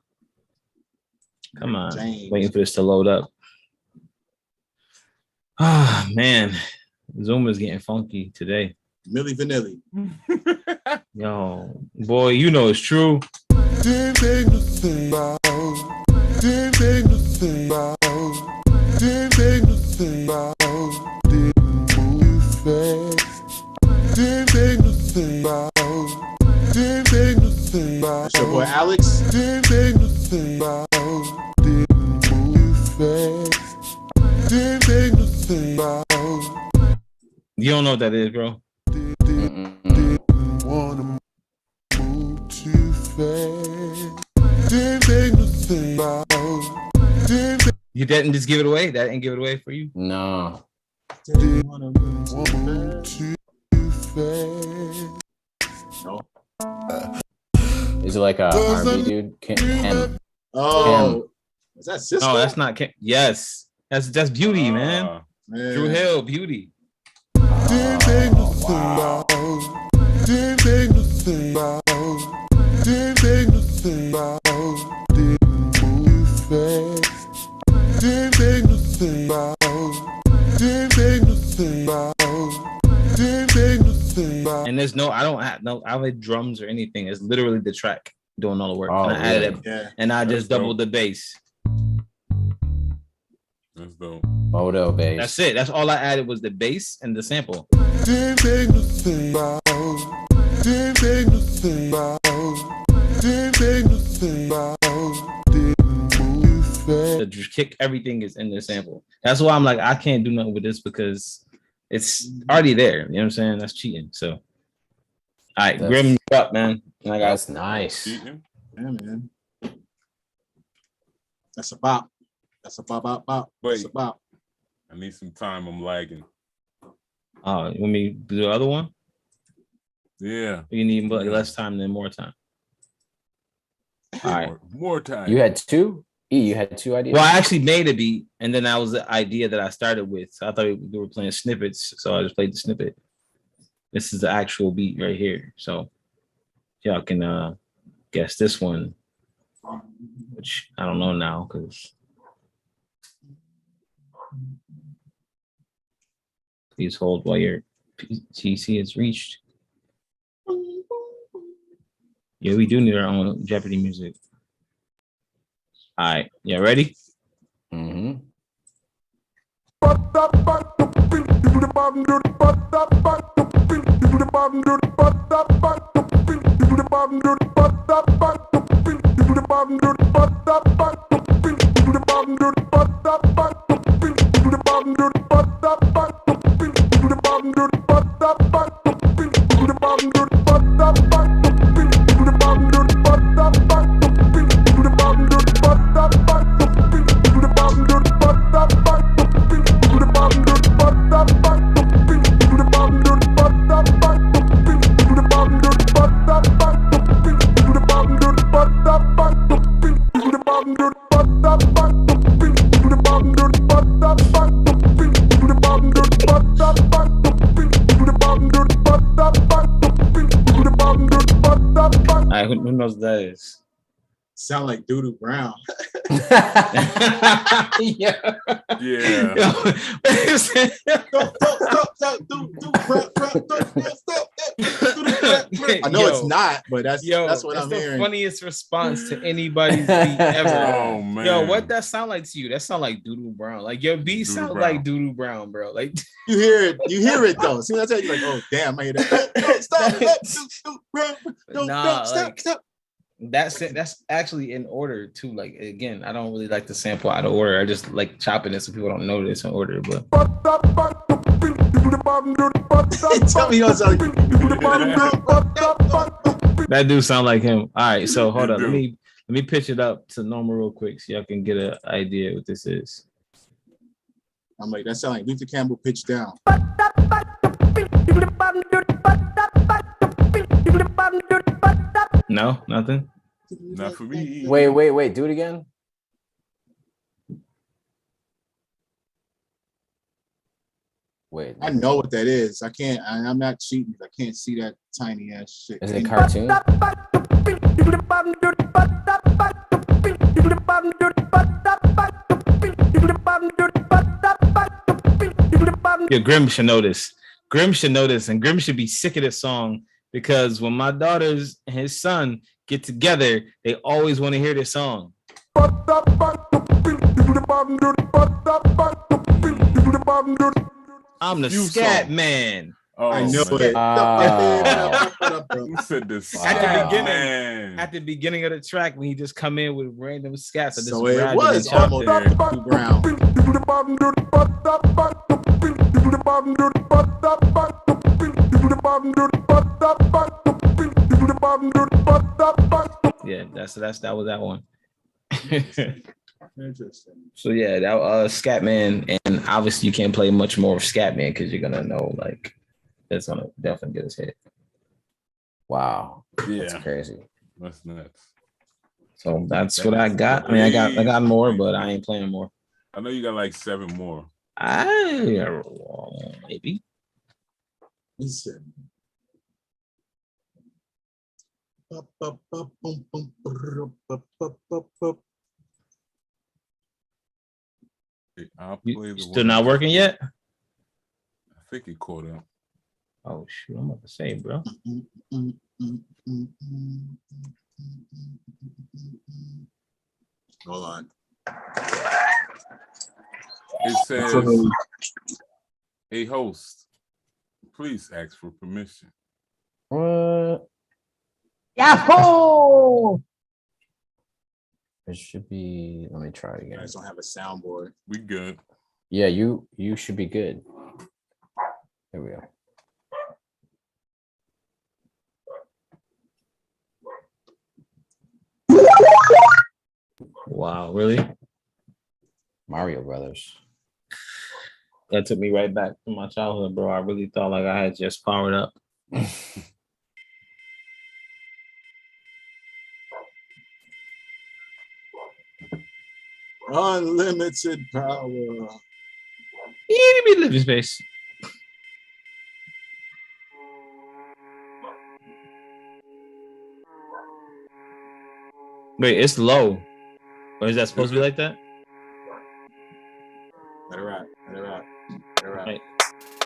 Come on, waiting for this to load up. Ah, man, Zoom is getting funky today. Milli Vanilli. Yo, boy, you know it's true. That's your boy Alex. You don't know what that is, bro. You didn't just give it away? That didn't give it away for you? No. Is it like a R&B dude? Kim. Oh, is that Cisco? No, that's not Kim. Yes, that's Beauty, man. Drew Hill, Beauty. Wow. And there's I don't have drums or anything. It's literally the track doing all the work. Oh, and I added it, and I just doubled the bass. That's dope. Moto bass. That's it. That's all I added was the bass and the sample. The kick, everything is in the sample. That's why I'm like, I can't do nothing with this because it's already there. You know what I'm saying? That's cheating. So, all right, Grim, you up, man. That's nice. Cheating? Yeah, man. That's a bop. That's a bop. That's a bop. I need some time. I'm lagging. Oh, you want me to do the other one? Yeah. You need less time than more time. All right. More time. You had two? You had two ideas? Well, I actually made a beat, and then that was the idea that I started with. So I thought we were playing snippets, so I just played the snippet. This is the actual beat right here. So y'all can guess this one, which I don't know now because please hold while your PC is reached. Yeah, we do need our own Jeopardy music. All right, yeah, ready? Mm-hmm. All right, who knows what that is? Sound like Doodoo Brown. Yeah. I know it's not, but that's what I'm the hearing. Funniest response to anybody's beat ever. Oh man. Yo, what that sound like to you? That sound like Doodoo Brown. Like your beat sounds like Doodoo Brown, bro. Like you hear it though. See, that's how you're like, oh damn, I hear that. Stop. That's actually in order too. Like again, I don't really like to sample out of order. I just like chopping it so people don't know this in order. But tell me you don't sound like that do sound like him. All right, so hold up. Let me pitch it up to normal real quick so y'all can get an idea what this is. I'm like, that sound like Luther Campbell pitched down. No, nothing. Not for me. Wait. Do it again. Wait. I know what that is. I can't. I'm not cheating. I can't see that tiny ass shit. Is it a cartoon? Yeah, Grim should know this. Grim should know this, and Grim should be sick of this song because when my daughters and his son get together, they always want to hear this song. I'm the scat man. Oh, I know man. it. Who said this? At the beginning of the track, when he just come in with random scats. So it was almost Doodoo Brown. Yeah, that was that one. Interesting. So yeah, that Scatman, and obviously you can't play much more of Scatman because you're gonna know like that's gonna definitely get his hit. Wow, Yeah, that's crazy. That's nuts. So that's what I got. I mean, I got more, but I ain't playing more. I know you got like 7 more. Maybe. Listen. I'll play the Still not working yet? I think it caught up. Oh shoot, I'm about to say, bro. Hold on. says, "Hey host, please ask for permission." What? Yahoo! It should be. Let me try it You again. guys don't have a soundboard. We good. Yeah, you should be good. There we go. Wow, really? Mario Brothers. That took me right back to my childhood, bro. I really thought like I had just powered up. Unlimited power. Yeah, give me living space. Wait, it's low. Or is that supposed to be like that? Let her out. Let her out. Let her out. Right.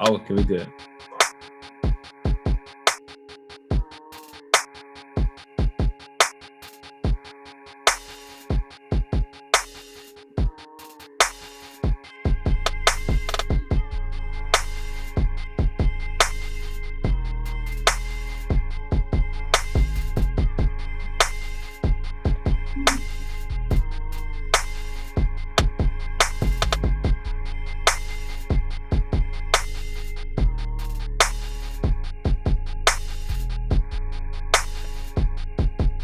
Oh, okay, we good.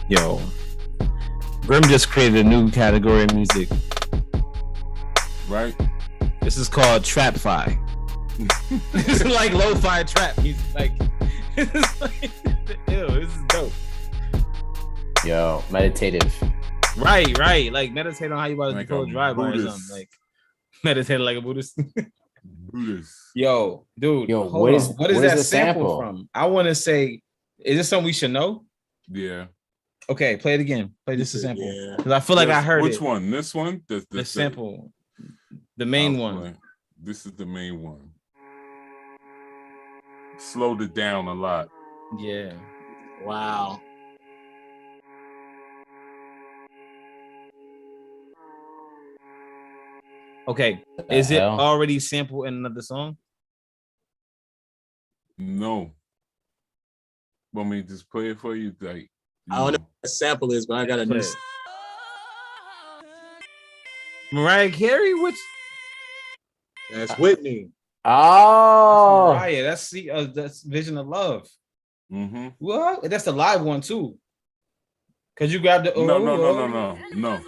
Yo, Grim just created a new category of music. Right? This is called trap-fi. This is like lo-fi trap music. Like, ew, this is dope. Yo, meditative. Right. Like meditate on how you about to Like pull a a drive-by or Buddhist. something. Like meditate like a Buddhist. Buddhist. Yo, dude. Yo, hold on. What is that the sample from? I want to say, is this something we should know? Yeah. Okay, play it again. Play just a sample. Yeah. Because I feel like I heard Which it. one? This one? The sample. The main I'll one. play. This is the main one. Slowed it down a lot. Yeah. Wow. Okay. The Is it hell? already sampled in another song? No. Want me to just play it for you? Like, I don't know what the sample is, but I got a new. Play it. Mariah Carey? Which? That's Whitney. Oh, Mariah. That's Vision of Love. Mm-hmm. What? That's the live one too. Cause you grabbed the No.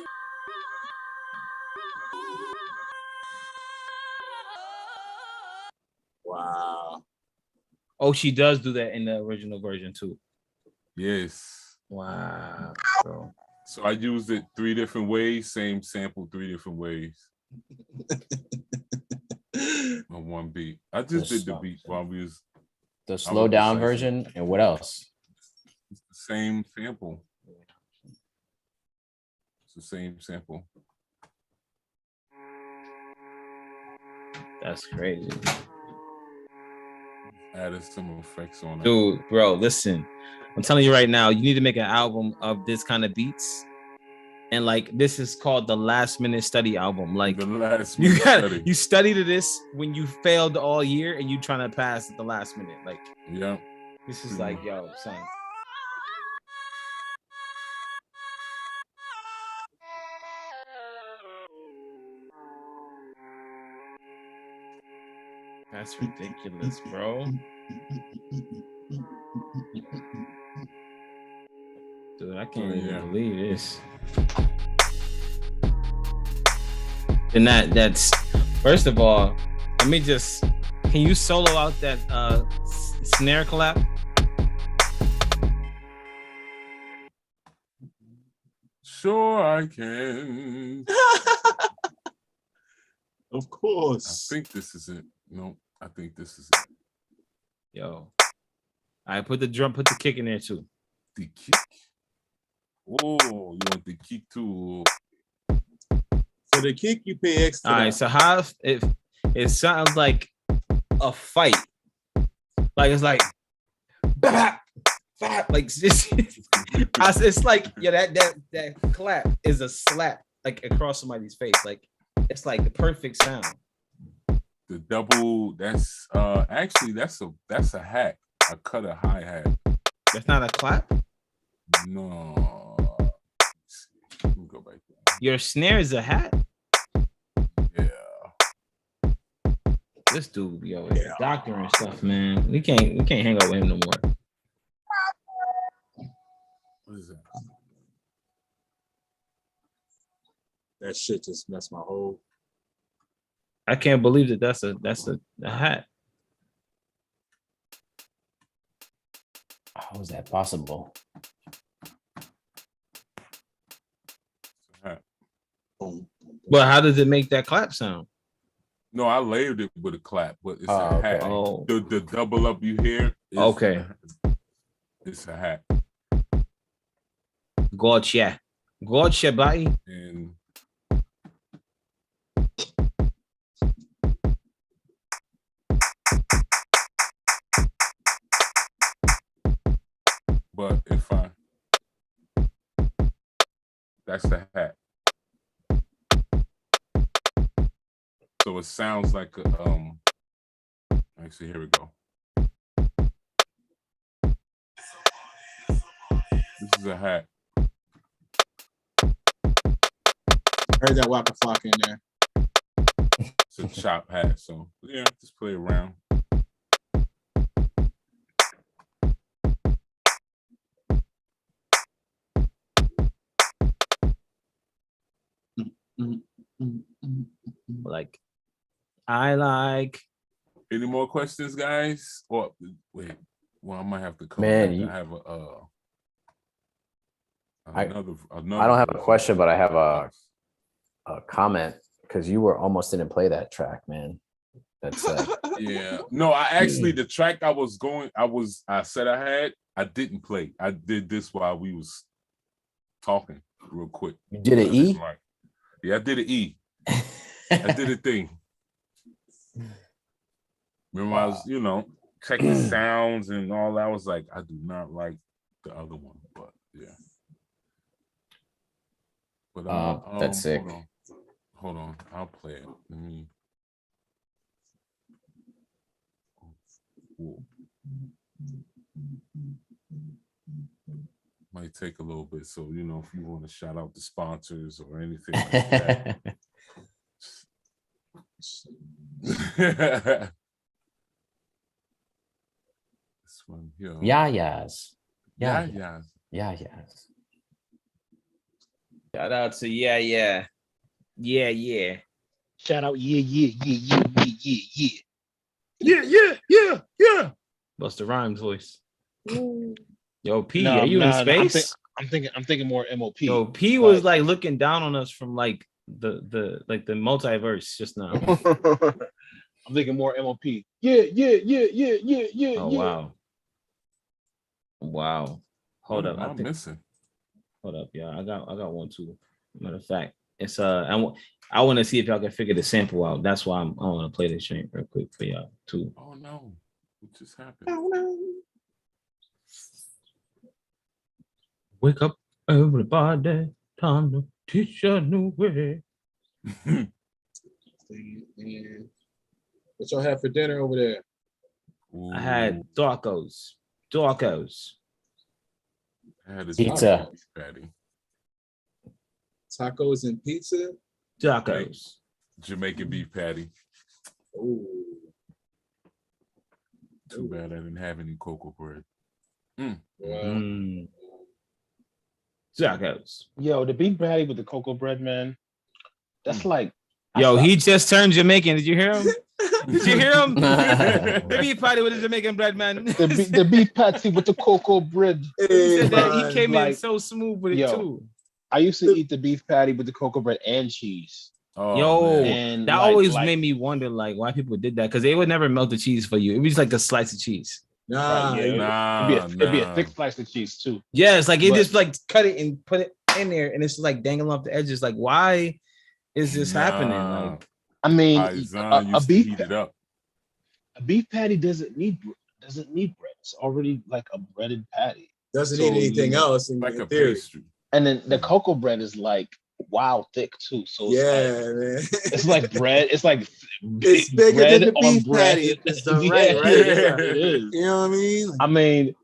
Wow. Oh, she does do that in the original version too. Yes. Wow, bro. So I used it 3 different ways, same sample 3 different ways on one beat. I just did the beat while we was the slow down version, and what else? it's the same sample. It's the same sample. That's crazy. Added some effects on it. Dude, bro, listen. I'm telling you right now, you need to make an album of this kind of beats. And like this is called the last minute study album. Like The last you minute got study. you studied this when you failed all year and you trying to pass at the last minute. Like Yeah. this is like, yo, son. That's ridiculous, bro. Dude, I can't even believe this. And that's first of all, let me just can you solo out that snare clap? Sure I can. Of I course. think this is it. No, I think this is it. Yo. I put the kick in there too. The kick. Oh, you want the kick too? So the kick you pay extra. All right, so how if it sounds like a fight, like it's like bap, bap, like it's like yeah, that clap is a slap like across somebody's face, like it's like the perfect sound. The double. That's actually that's a hat. A cut a hi hat. That's not a clap. No. Let me go back there. Your snare is a hat. Yeah. This dude, yo, is a doctor and stuff, man. We can't hang out with him no more. What is that? That shit just messed my whole. I can't believe that's a hat. How is that possible? But how does it make that clap sound? No, I layered it with a clap, but it's a okay. hat. Oh. The double up you hear. Okay. It's a hat. Gotcha, buddy. And but if that's the hat. So it sounds like a actually here we go. This is a hat. Heard that Waka Flocka in there. It's a chop hat. So yeah, just play around. Like, I like. Any more questions, guys? Or wait, well, I might have to come Man, back. you- I have another. I don't have a question, but I have a comment because you were almost didn't play that track, man. That's Yeah. No, I actually the track I said I had, I didn't play. I did this while we was talking real quick. you did an E. Yeah, I did an E. I did a thing. Remember, I was, checking sounds and all that. I was like, I do not like the other one, but yeah. But that's sick. Hold on, I'll play it. Let me. Cool. Might take a little bit, so if you want to shout out the sponsors or anything like that. This one here. Yayas. Yeah. Yayas. Shout out to yeah. Shout out, yeah. Yeah. Busta Rhymes voice. Yo, P, are you in space? I'm thinking more MOP. Yo, P was like looking down on us from like the multiverse just now. I'm thinking more MOP. Yeah. Oh wow. Hold up. I'm missing. Hold up, yeah. I got one too. Matter of fact, it's I want to see if y'all can figure the sample out. That's why I want to play this joint real quick for y'all too. Oh no, what just happened? Oh no. Wake up, everybody! Time to teach a new way. What y'all have for dinner over there? Ooh, I had Dorcos. I had a Pizza. patty. Tacos and pizza? Dorcos. Jamaican beef patty. Ooh. Too bad I didn't have any cocoa bread. Well, Dorcos. Yo, the beef patty with the cocoa bread, man. That's like. Yo, he just turned Jamaican. Did you hear him? Did you hear him? The beef patty with the Jamaican bread, man. The beef patty with the cocoa bread. He said that he came in so smooth with it too. I used to eat the beef patty with the cocoa bread and cheese. Oh, and that always made me wonder, like, why people did that, because they would never melt the cheese for you. It was like a slice of cheese. nah, It'd be a thick slice of cheese too. Yeah, it's like it just like cut it and put it in there, and it's like dangling off the edges. Like, why is this happening? Like, I mean, a beef patty doesn't need bread. It's already like a breaded patty. Doesn't need anything else in like a theory. pastry. And then the cocoa bread is like wild thick too. So Yeah, man. it's like bread. It's like It's bigger than the on beef bread. patty. If it's done Yeah, right, right? yeah, it is. You know what I mean? I mean,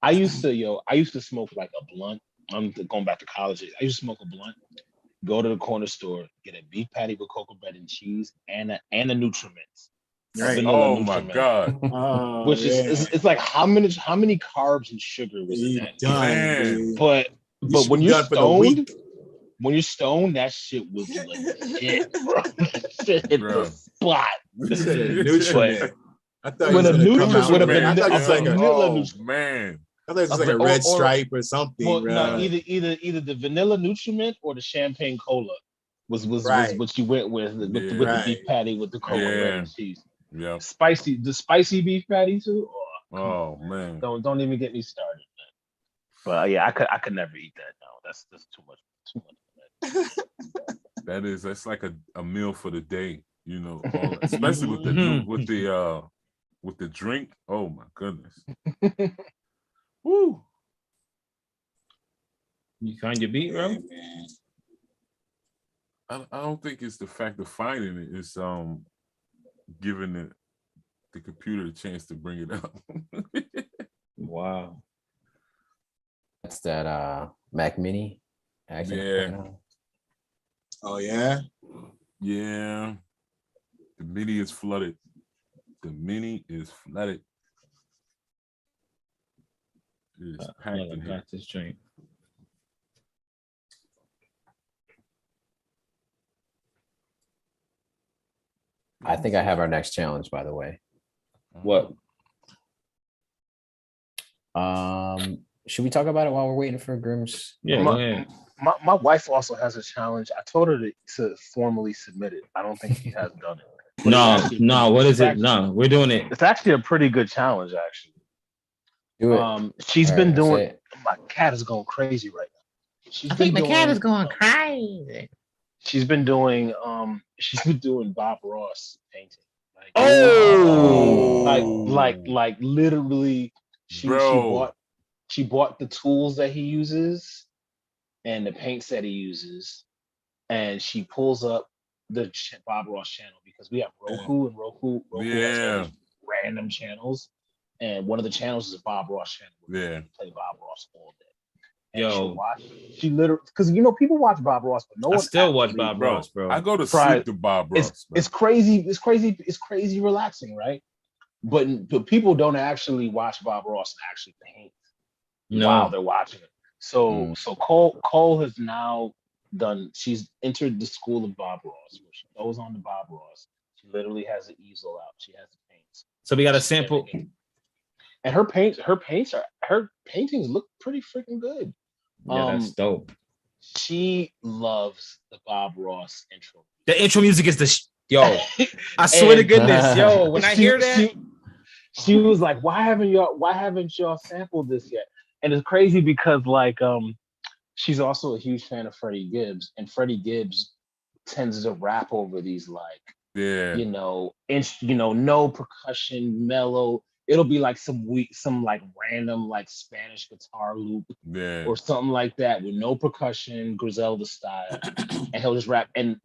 I used to smoke like a blunt. I'm going back to college. I used to smoke a blunt. Go to the corner store, get a beef patty with cocoa bread and cheese, and a Nutriments. Right. Vanilla Oh my Nutriment. God. Oh, Which is yeah. it's like how many carbs and sugar was in You that? done, Man. dude. But You should when be you're done for the week. that shit was legit, bro. That shit hit the Bro. spot. You said a nutriment. I thought he With was a gonna come out. with a I thought it was like a. vanilla Oh nutriment. man. I thought it was like a red stripe or something. Well, bro. no, either the vanilla nutriment or the champagne cola was Right. what you went with with the Right. beef patty with the cocoa bread and cheese. Yeah. The spicy beef patty too. Oh man. Don't even get me started. Man. But yeah, I could never eat that. No, that's too much. That's like a meal for the day, you know, especially with the drink. Oh my goodness. Woo. You find your beat, bro? Yeah, man. I don't think it's the fact of finding it. It's giving the computer the chance to bring it up. Wow. That's that Mac Mini. Yeah. Oh yeah. Yeah. The mini is flooded. The mini is flooded. It is packed in here. This drink. I think I have our next challenge, by the way. What? Should we talk about it while we're waiting for Grimm's? Yeah, go ahead. My wife also has a challenge. I told her to formally submit it. I don't think she has done it. No. What is it? No, we're doing it. It's actually a pretty good challenge, actually. Do it. She's All been right, doing. My cat is going crazy right now. going crazy. She's been doing Bob Ross painting. Like, like literally, she bought the tools that he uses and the paints that he uses, and she pulls up the Bob Ross channel because we have Roku, and Roku has all these random channels, and one of the channels is a Bob Ross channel. Yeah, play Bob Ross all day. And she literally, because people watch Bob Ross, but no one still watch Bob Ross, bro. I go to sleep to Bob Ross. It's crazy relaxing, right? But people don't actually watch Bob Ross and actually paint while they're watching it. So Cole has now she's entered the school of Bob Ross, where she goes on to Bob Ross. She literally has an easel out. She has the paints. So we got a sample. And her paintings look pretty freaking good. Yeah, that's dope. She loves the Bob Ross intro. The intro music is yo. I swear to goodness, yo. When I hear that, she was like, "Why haven't y'all sampled this yet?" And it's crazy because she's also a huge fan of Freddie Gibbs, and Freddie Gibbs tends to rap over these no percussion, mellow. It'll be like some like random like Spanish guitar loop or something like that with no percussion, Griselda style, and he'll just rap. And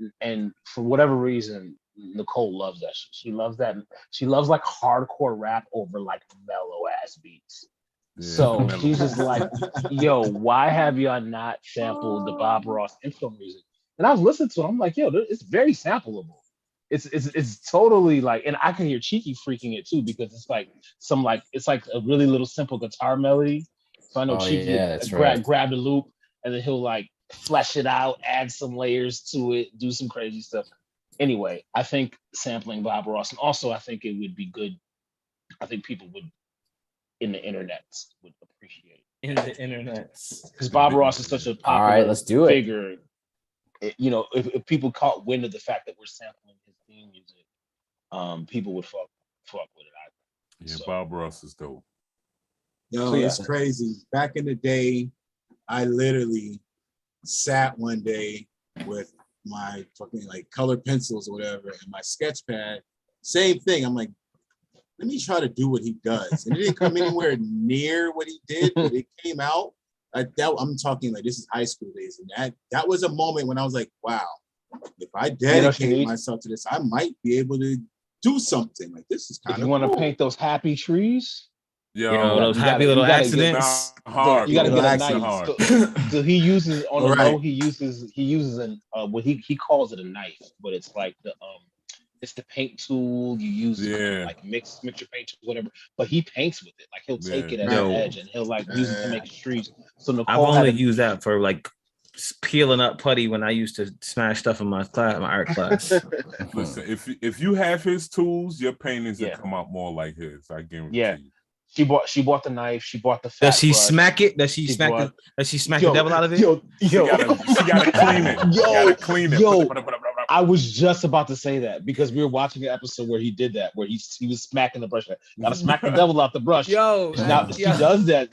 for whatever reason, Nicole loves that shit. She loves that. She loves like hardcore rap over like mellow ass beats. Yeah, so she's just like, yo, why have y'all not sampled the Bob Ross intro music? And I was listening to it. I'm like, yo, it's very sampleable. It's totally like, and I can hear Cheeky freaking it too because it's like it's like a really little simple guitar melody. So I know Cheeky grab the loop and then he'll like flesh it out, add some layers to it, do some crazy stuff. Anyway, I think sampling Bob Ross, and also I think it would be good. I think people would in the internet would appreciate it. In the internet, because Bob Ross is such a popular all right, let's do figure. If people caught wind of the fact that we're sampling his theme music, people would fuck with it. Yeah, Bob Ross is dope. Yo, it's crazy. Back in the day, I literally sat one day with my fucking like colored pencils or whatever and my sketch pad. Same thing. I'm like, let me try to do what he does. And it didn't come anywhere near what he did, but it came out. I'm talking like this is high school days. And that was a moment when I was like, wow, if I dedicate myself to this, I might be able to do something. Like this is kind of. If you want to paint those happy trees, those happy little accidents. You got to get a knife. So he uses on the low. He uses an what he calls it a knife, but it's like it's the paint tool you use to like mix your paint tool, whatever. But he paints with it. Like he'll take it at the edge and he'll like use it to make streets. So Nicole I've only used that for like peeling up putty when I used to smash stuff in my art class. Listen, if you have his tools, your paintings will come out more like his. I guarantee you. She bought the knife. She bought the. Does she smack it? Does she smack the devil out of it? She gotta clean it. Yo, I was just about to say that because we were watching an episode where he did that, where he was smacking the brush. Gotta smack the devil out the brush. She does that.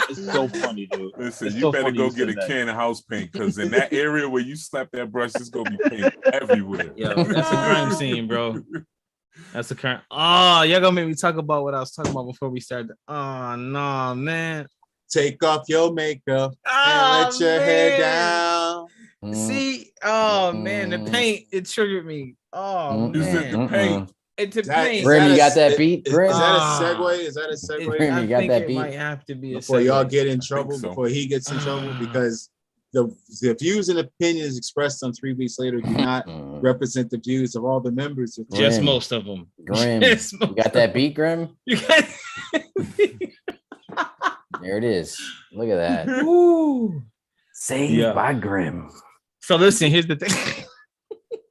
It's so funny, dude. Listen, you better go get a can of house paint because in that area where you slap that brush, it's gonna be paint everywhere. Yo, that's a crime scene, bro. That's the current. Oh, y'all gonna make me talk about what I was talking about before we started. Oh no, man. Take off your makeup and let your hair down. See, man, the paint, it triggered me. Oh man, the paint. It's a paint. Grim, you got that beat? Grim? Is that a segue? Is that a segue? Grim, you got that beat? It might have to be before y'all get in trouble, before he gets in trouble, because the views and opinions expressed on 3 Weeks Later do not represent the views of all the members. Of just most of them. Grim, you got that beat, Grim? There it is. Look at that. Ooh. Saved by Grim. So listen, here's the thing.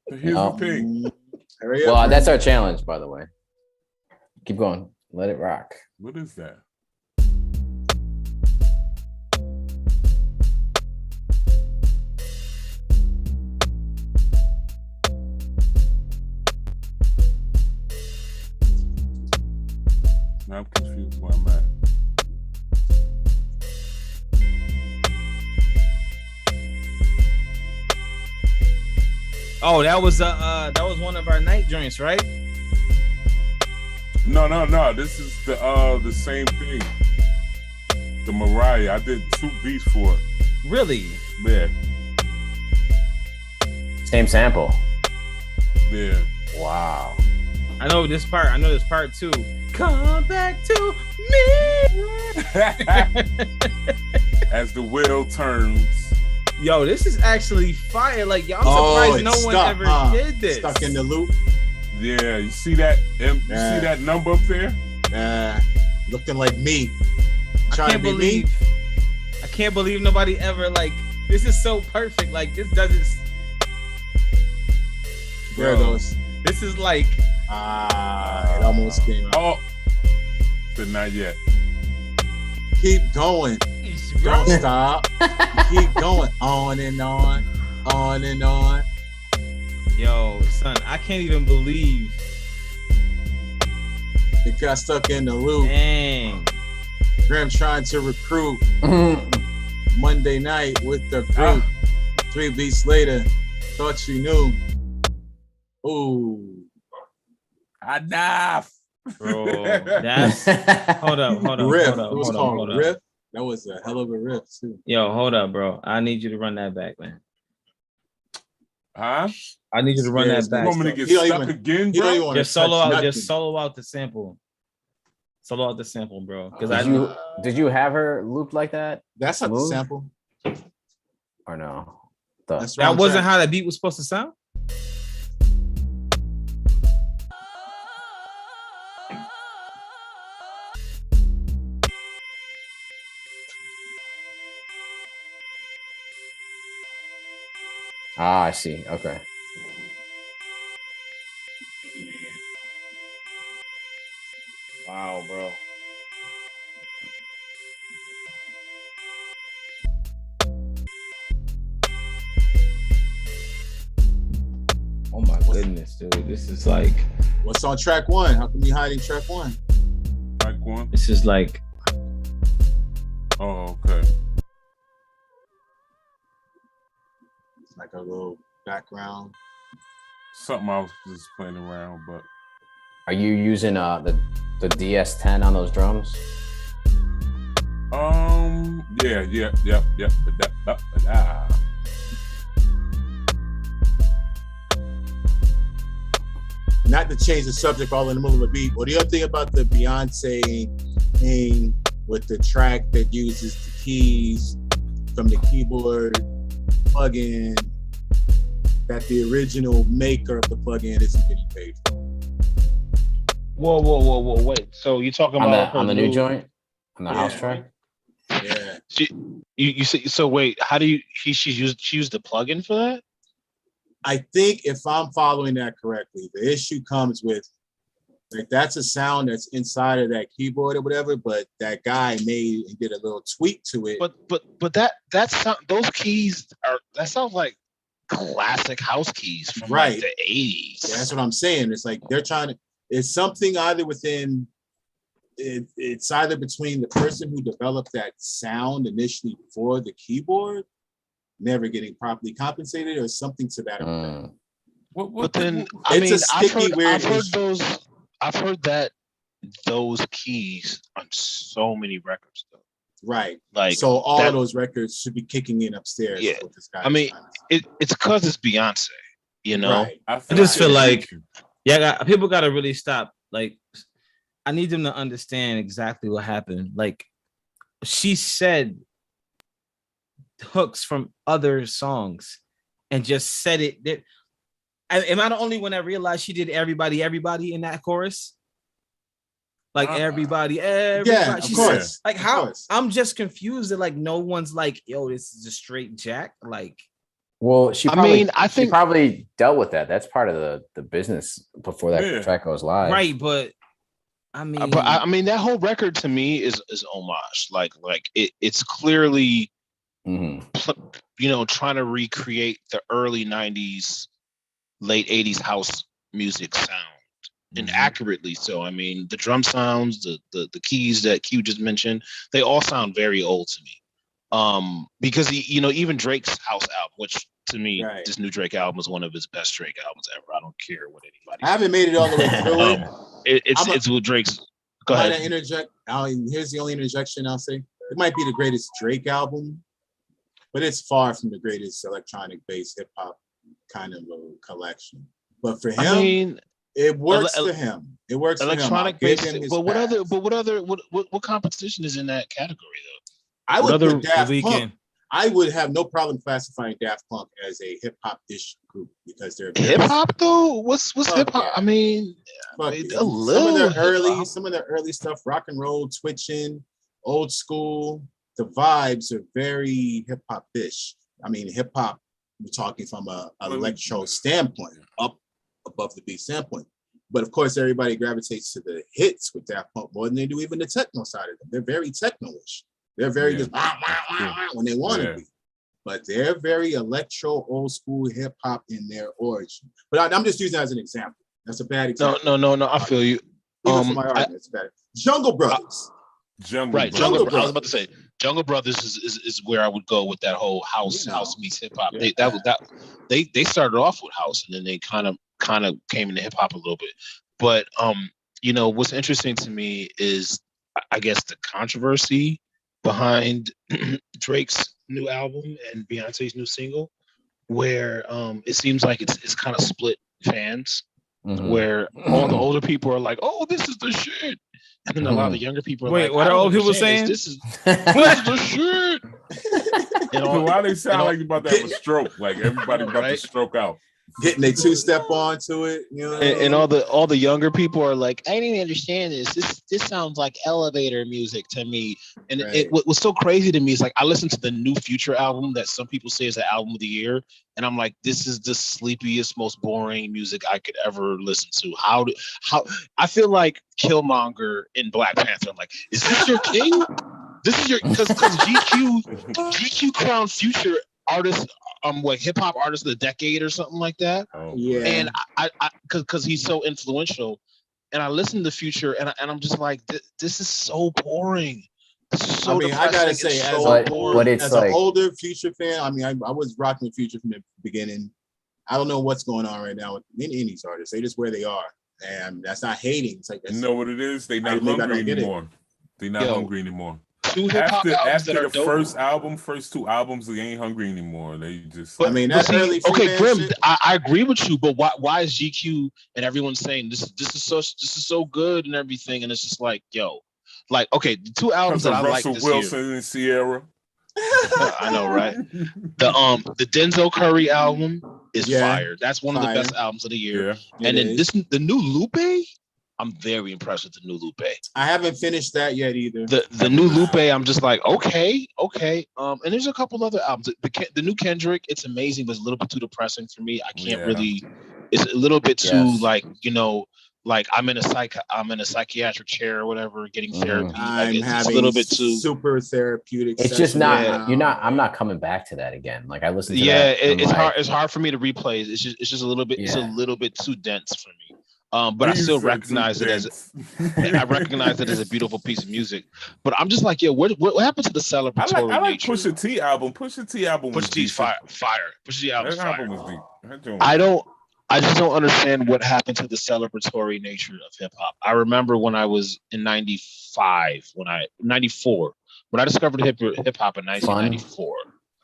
Here's the thing. Well, that's our challenge, by the way. Keep going. Let it rock. What is that? Now I'm confused where I'm at. Oh, that was one of our night joints, right? No. This is the same thing. The Mariah. I did 2 beats for it. Really? Yeah. Same sample. Yeah. Wow. I know this part too. Come back to me. As the wheel turns. Yo, this is actually fire. Like, yo, I'm surprised no one ever did this. Stuck in the loop. Yeah, you see that? You see that number up there? Looking like me. I can't believe nobody ever like. This is so perfect. Like this doesn't. There it goes. This is like. It almost came out. Oh, but not yet. Keep going. Don't stop. Keep going on and on, on and on. Yo, son, I can't even believe it got stuck in the loop. Dang. Grim trying to recruit Monday night with the group. 3 Beats Later, thought you knew. Ooh. Enough. Bro, that's hold up. Riff. It was called Riff. That was a hell of a riff too. Yo, hold up, bro. I need you to run that back, man. Huh? I need you to run that back. You want me to get stuck again, bro? Just solo out the sample. Solo out the sample, bro. Because did you have her looped like that? That's not the sample. Or no? That wasn't how that beat was supposed to sound. I see. Okay. Wow, bro. Oh my goodness, dude. This is like. What's on track 1? How come you hiding track 1? Track 1? This is like. Oh, okay. Like a little background. Something I was just playing around, but. Are you using the DS10 on those drums? Yeah. not to change the subject all in the middle of a beat, what do you think about the Beyonce thing with the track that uses the keys from the keyboard plugin that the original maker of the plugin isn't getting paid for? Whoa, wait. So you talking about on the new joint? On the house track? Yeah. You see, so wait, how do you she used the plugin for that? I think if I'm following that correctly, the issue comes with like that's a sound that's inside of that keyboard or whatever, but that guy made and did a little tweak to it. But that's those keys that sounds like classic house keys from like the 80s. Yeah, that's what I'm saying. It's like they're trying to. It's something either within. It's either between the person who developed that sound initially for the keyboard, never getting properly compensated, or something to that effect. But then I've heard that those keys on so many records though. Right. Like so all of those records should be kicking in upstairs. Yeah. With this guy. I mean, it's because it's Beyonce, you know. Right. I just feel like people got to really stop. Like, I need them to understand exactly what happened. Like, she said hooks from other songs and just said it. Am I the only one that realized she did everybody in that chorus? Like everybody. Yeah, of course. Like how? I'm just confused that like no one's like, yo, this is a straight jack. Like, well, she probably dealt with that. That's part of the business before that track goes live, right? But I mean, that whole record to me is homage. Like it's clearly, trying to recreate the early '90s, late '80s house music sound. And accurately so. I mean, the drum sounds, the keys that Q just mentioned, they all sound very old to me. Because even Drake's house album, which to me, this new Drake album is one of his best Drake albums ever. I don't care what anybody. I haven't made it all the way through it. It's with Drake's. Go ahead. Interject. Here's the only interjection I'll say. It might be the greatest Drake album, but it's far from the greatest electronic based hip hop kind of a collection. But for him, it works for him. It works electronic for him. But what competition is in that category though? I would put Daft Punk. I would have no problem classifying Daft Punk as a hip hop-ish group because they're hip hop though. What's hip hop? I mean, some of the early stuff, rock and roll, twitching, old school. The vibes are very hip hop-ish. I mean, hip hop. We're talking from a electro standpoint, up above the beat standpoint. But of course, everybody gravitates to the hits with Daft Punk more than they do even the techno side of them. They're very techno-ish. They're very just when they want to be. But they're very electro, old school hip hop in their origin. But I'm just using that as an example. That's a bad example. No. I feel you. It's bad. Jungle Brothers. Jungle Brothers. I was about to say Jungle Brothers is where I would go with that whole house meets hip hop. They started off with house and then they kind of came into hip hop a little bit. But what's interesting to me is I guess the controversy behind Drake's new album and Beyonce's new single, where it seems like it's kind of split fans, where all the older people are like, "Oh, this is the shit," and then a lot of the younger people are like, "What are old people saying? This is the shit." Why they sound like about to have a stroke? Like everybody about to stroke out. Getting a two-step onto it, and all the younger people are like, I didn't even understand this. This sounds like elevator music to me. And what's so crazy to me is like I listened to the new Future album that some people say is the album of the year, and I'm like, this is the sleepiest, most boring music I could ever listen to. How I feel like Killmonger in Black Panther. I'm like, is this your king? This is your because GQ crowned Future artist. Hip hop artist of the decade or something like that. And I because he's so influential, and I listen to Future and I'm just like, this is so boring. This is so depressing. I gotta say, as an older Future fan, I mean, I was rocking Future from the beginning. I don't know what's going on right now with any of these artists. They just where they are, and that's not hating. It's like you know what it is. They're not hungry anymore. They're not hungry anymore. two hip hop albums that are the dope. first two albums, they ain't hungry anymore. They just. But, I mean, that early Grim, shit. I agree with you, but why is GQ and everyone's saying this is so good and everything, and it's just like, yo, like, okay, the two albums that I like this Wilson year. and Sierra. I know, right? The Denzel Curry album is fire. That's one of the best albums of the year. Yeah, and then the new Lupe, I'm very impressed with the new Lupe. I haven't finished that yet either. The new Lupe, I'm just like, okay. And there's a couple other albums. The new Kendrick, it's amazing, but it's a little bit too depressing for me. I can't really. It's a little bit too like I'm in a psychiatric chair or whatever, getting therapy. I'm having a little bit too super therapeutic. It's just not. You're not. I'm not coming back to that again. Like I listened to that. It's hard. It's hard for me to replay. It's just a little bit. It's a little bit too dense for me. But I still recognize it as a beautiful piece of music. But I'm just like, what happened to the celebratory I like nature? Pusha T album. Pusha T album. Pusha T's fire. Pusha T album fire. Was I just don't understand what happened to the celebratory nature of hip hop. I remember when I was in 95, 94, when I discovered hip hop in 1994.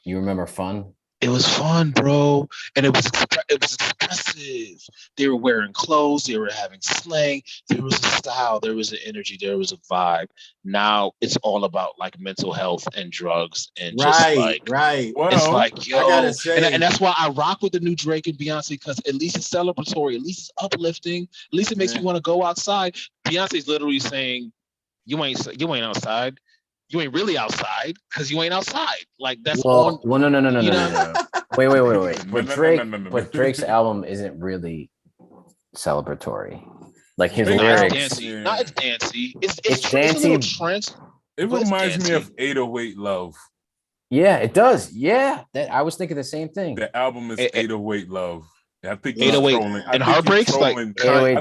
You remember Fun? It was fun, bro, and it was expressive. They were wearing clothes, they were having slang. There was a style, there was an energy, there was a vibe. Now it's all about like mental health and drugs and just right. Well, it's like, yo, I gotta say, and that's why I rock with the new Drake and Beyonce, because at least it's celebratory, at least it's uplifting, at least it makes me want to go outside. Beyonce's literally saying, you ain't outside. You ain't really outside because you ain't outside. Like that's no. Wait. But Drake's album isn't really celebratory. Like his lyrics. It's dancey. It's dancey. It reminds me of 808 Love. Yeah, it does. Yeah, I was thinking the same thing. The album is 808 Love. I think 808 and Heartbreaks. I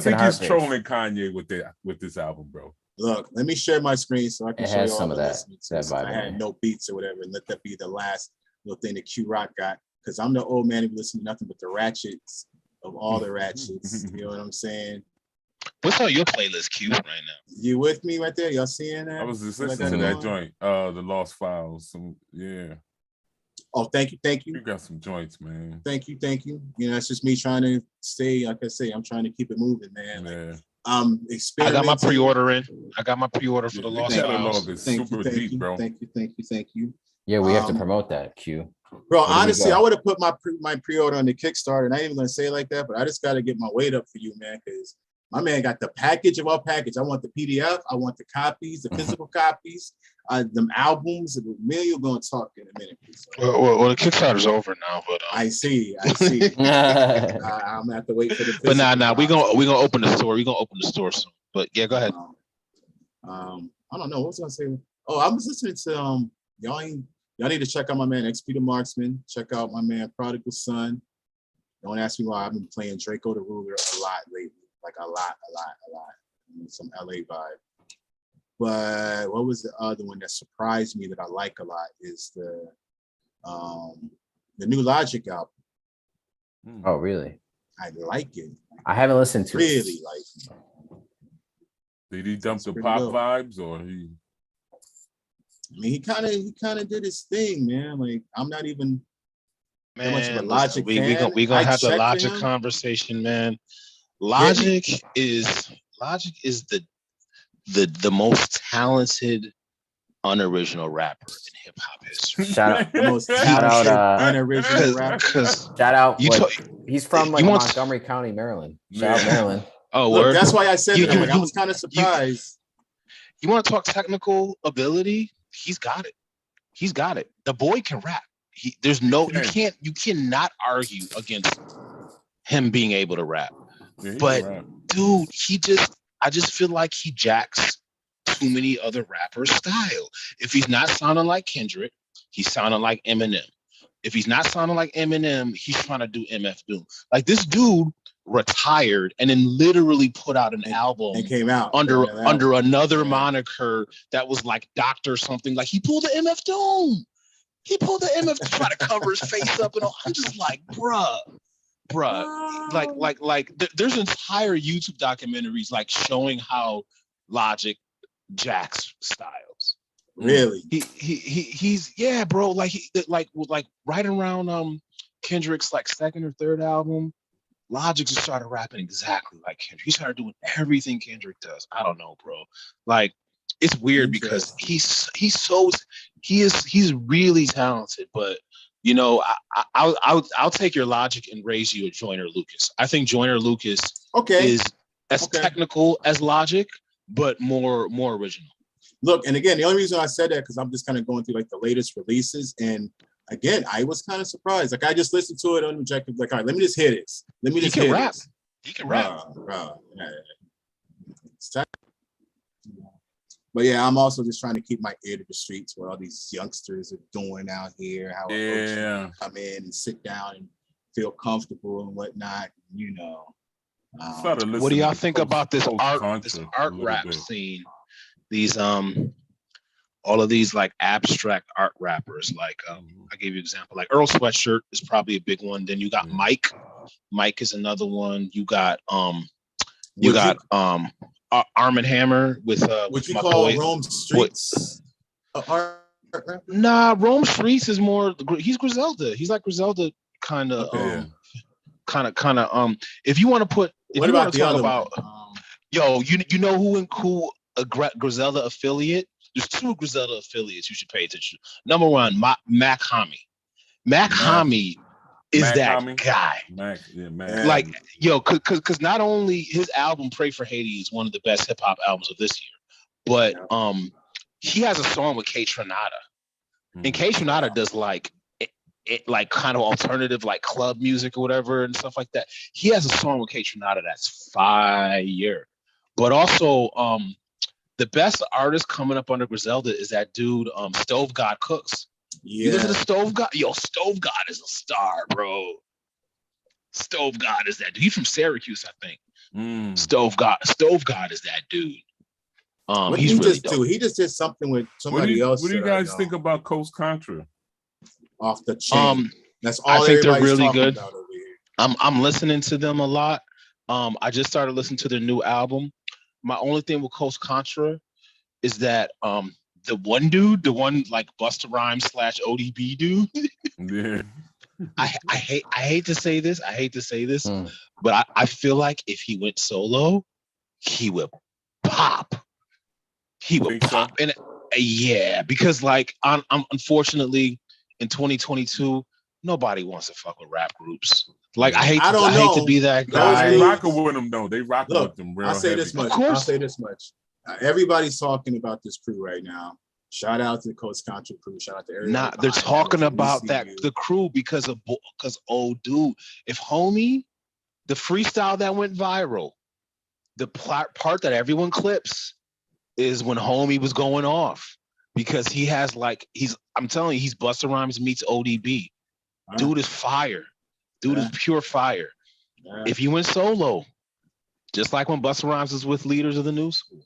think he's trolling Kanye with this album, bro. Look, let me share my screen so I can show you all some of that vibe. I had no beats or whatever, and let that be the last little thing that Q Rock got. Because I'm the old man who listens to nothing but the ratchets of all the ratchets. You know what I'm saying? What's on your playlist, Q, right now? You with me right there? Y'all seeing that? I was just listening to that joint, the Lost Files. Yeah. Oh, thank you. You got some joints, man. Thank you. You know, it's just me trying to stay. Like I say, I'm trying to keep it moving, man. Yeah. I got my pre-order in. I got my pre-order for the Lost Files. Super deep, bro. Thank you. Yeah, we have to promote that, Q. Bro, honestly, I would have put my pre-order on the Kickstarter, and I ain't even gonna say it like that, but I just got to get my weight up for you, man, because my man got the package of all package. I want the PDF. I want the copies, the physical copies, them albums. Emilio gonna talk in a minute, please. Well, the Kickstarter's over now, but I see. I'm gonna have to wait for the. But nah, we gonna open the store. We gonna open the store soon. But yeah, go ahead. I don't know what was I gonna say. Oh, I was listening to y'all need to check out my man XP the Marksman. Check out my man Prodigal Son. Don't ask me why I've been playing Draco the Ruler a lot lately. Like a lot. Some LA vibe. But what was the other one that surprised me that I like a lot is the new Logic album. Oh, really? I like it. I haven't listened to really it. Really like it. Did he dump the pop vibes or he? I mean, he kind of did his thing, man. Like I'm not even much of a Logic fan. We gonna have the Logic conversation, man. Logic is the most talented unoriginal rapper in hip hop history. Shout out unoriginal rapper. Shout out. He's from Montgomery County, Maryland. Shout out Maryland. Oh, look, that's why I said that. I was kind of surprised. You want to talk technical ability? He's got it. The boy can rap. You cannot argue against him being able to rap. Yeah, but dude, I just feel like he jacks too many other rappers' style. If he's not sounding like Kendrick, he's sounding like Eminem. If he's not sounding like Eminem, he's trying to do MF Doom. Like this dude retired and then literally put out an album and came out under another moniker that was like Doctor something. Like he pulled the MF Doom. He pulled the MF to try to cover his face up and all. I'm just like, bruh. Like there's entire YouTube documentaries like showing how Logic jacks styles. Really? He's yeah, bro. Like right around Kendrick's like second or third album, Logic just started rapping exactly like Kendrick. He started doing everything Kendrick does. I don't know, bro. Like it's weird because he's really talented, but you know, I'll take your Logic and raise you a Joyner Lucas. I think Joyner Lucas is as technical as Logic, but more original. Look, and again, the only reason I said that because I'm just kind of going through like the latest releases, and again, I was kind of surprised. Like I just listened to it unobjective, like, all right, let me just hear this. Let me just hear rap. this. He can rap. But yeah, I'm also just trying to keep my ear to the streets, what all these youngsters are doing out here, how come in and sit down and feel comfortable and whatnot, you know. What do y'all think about this art rap scene? These all of these like abstract art rappers, like I gave you an example, like Earl Sweatshirt is probably a big one. Then you got Mike is another one. You got Arm and Hammer with what you call boy, Rome Streets art rapper? Nah, Rome Streets is more, he's Griselda. He's like Griselda kind of if you want to put, if what you about want to the talk other about you know who a Griselda affiliate? There's two Griselda affiliates you should pay attention to. Number one, Mac Hami. Mac Hami is that guy. Like, yo, because not only his album Pray for Haiti is one of the best hip hop albums of this year, but he has a song with K Tronada. And K Tronada does like it like kind of alternative like club music or whatever and stuff like that. He has a song with K Tronada that's fire. But also the best artist coming up under Griselda is that dude, Stove God Cooks. Yeah. You listen to Stove God? Yo, Stove God is a star, bro. Stove God is that dude. He's from Syracuse, I think. Stove God is that dude. What he's he really just dope. Do? He just did something with somebody else. What do you guys think about Coast Contra? Off the chain. That's all I think they're really good. I'm listening to them a lot. I just started listening to their new album. My only thing with Coast Contra is that the one like Busta Rhymes / ODB dude. Yeah. I hate to say this. But I feel like if he went solo, he would pop. He would pop. So? And yeah, because like I'm unfortunately in 2022, nobody wants to fuck with rap groups. Like I hate to be that guy. They rocking with them though. They rocking with them real. I'll say this much. Everybody's talking about this crew right now. Shout out to the Coast Contra crew. Shout out to everybody. They're talking about the crew because dude, if homie, the freestyle that went viral, the part that everyone clips is when homie was going off because he has like I'm telling you, he's Busta Rhymes meets ODB. Dude is fire. Dude is pure fire. If you went solo, just like when Busta Rhymes was with Leaders of the New School,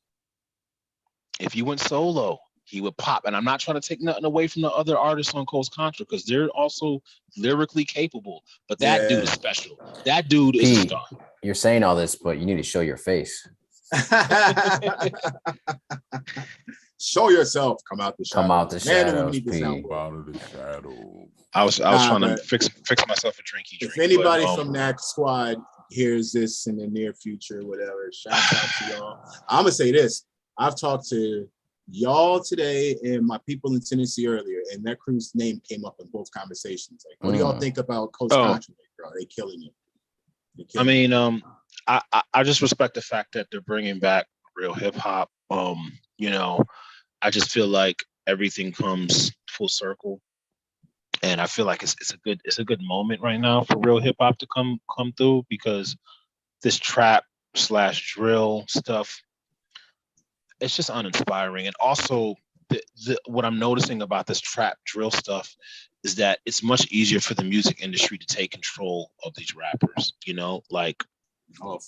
if you went solo, he would pop. And I'm not trying to take nothing away from the other artists on Coast Contra because they're also lyrically capable. But that dude is special. That dude is a star. You're saying all this, but you need to show your face. Show yourself. Come out the shadows. Come out the shadows. Out of the shadows. I was trying to fix myself a drink. If anybody from that squad hears this in the near future, whatever, shout out to y'all. I'm gonna say this. I've talked to y'all today and my people in Tennessee earlier, and that crew's name came up in both conversations. Like, what do y'all think about Coast Contra? Bro, they killing you. I mean, I just respect the fact that they're bringing back real hip hop. You know, I just feel like everything comes full circle, and I feel like it's a good moment right now for real hip hop to come through because this trap / drill stuff, it's just uninspiring. And also, what I'm noticing about this trap drill stuff is that it's much easier for the music industry to take control of these rappers. You know, like.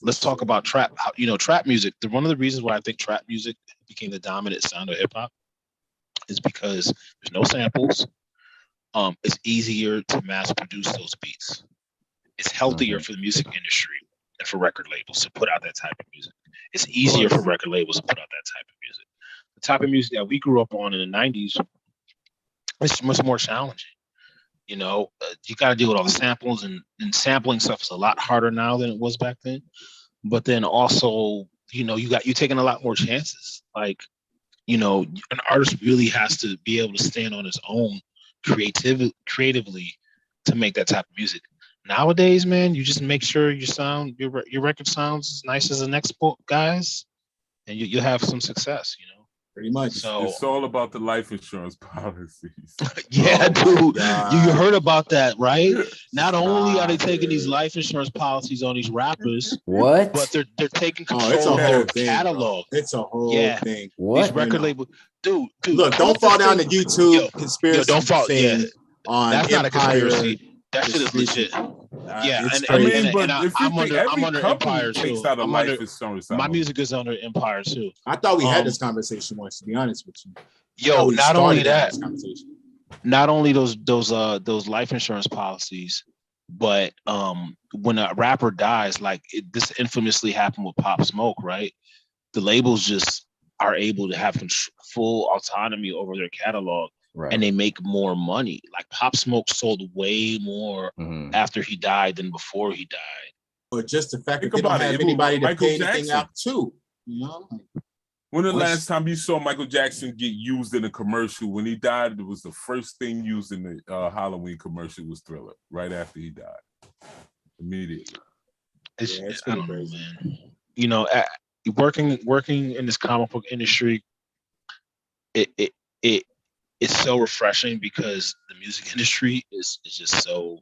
Let's talk about trap. Trap music. One of the reasons why I think trap music became the dominant sound of hip hop is because there's no samples. It's easier to mass produce those beats. It's healthier for the music industry and for record labels to put out that type of music. It's easier for record labels to put out that type of music. the type of music that we grew up on in the 90s, it's much more challenging. You know, you got to deal with all the samples, and sampling stuff is a lot harder now than it was back then. But then also, you know, you're taking a lot more chances. Like, you know, an artist really has to be able to stand on his own creatively to make that type of music. Nowadays, man, you just make sure your record sounds as nice as the next guys, and you'll have some success, you know. Pretty much. So It's all about the life insurance policies. yeah, dude, you heard about that, right? Not only are they Stop taking these it. life insurance policies on these rappers, What? but they're taking Oh, control it's a of whole their thing, catalog. bro. It's a whole thing. These What? record label, dude. Look, pull don't up this fall down the thing. YouTube conspiracy don't fall. thing Yeah, on that's not a Empire conspiracy. That shit is distribution. legit. Yeah, It's and crazy. but if you I'm think under every Empire company too. takes out a I'm life under insurance, my music is under Empire too. I thought we had this conversation once, to be honest with you. Yo, not only that, this conversation. not only those life insurance policies, but when a rapper dies, like this infamously happened with Pop Smoke, right? The labels just are able to have full autonomy over their catalog, Right. and they make more money. Like Pop Smoke sold way more after he died than before he died. Or just the fact Think that they don't about it. have It was anybody to Michael pay anything Jackson. out to, you know? When the What's- last time you saw Michael Jackson get used in a commercial? When he died, it was the first thing used in the Halloween commercial was Thriller, right after he died. Immediately. It's I pretty don't know, crazy. man. You know, working in this comic book industry, it's so refreshing because the music industry is just so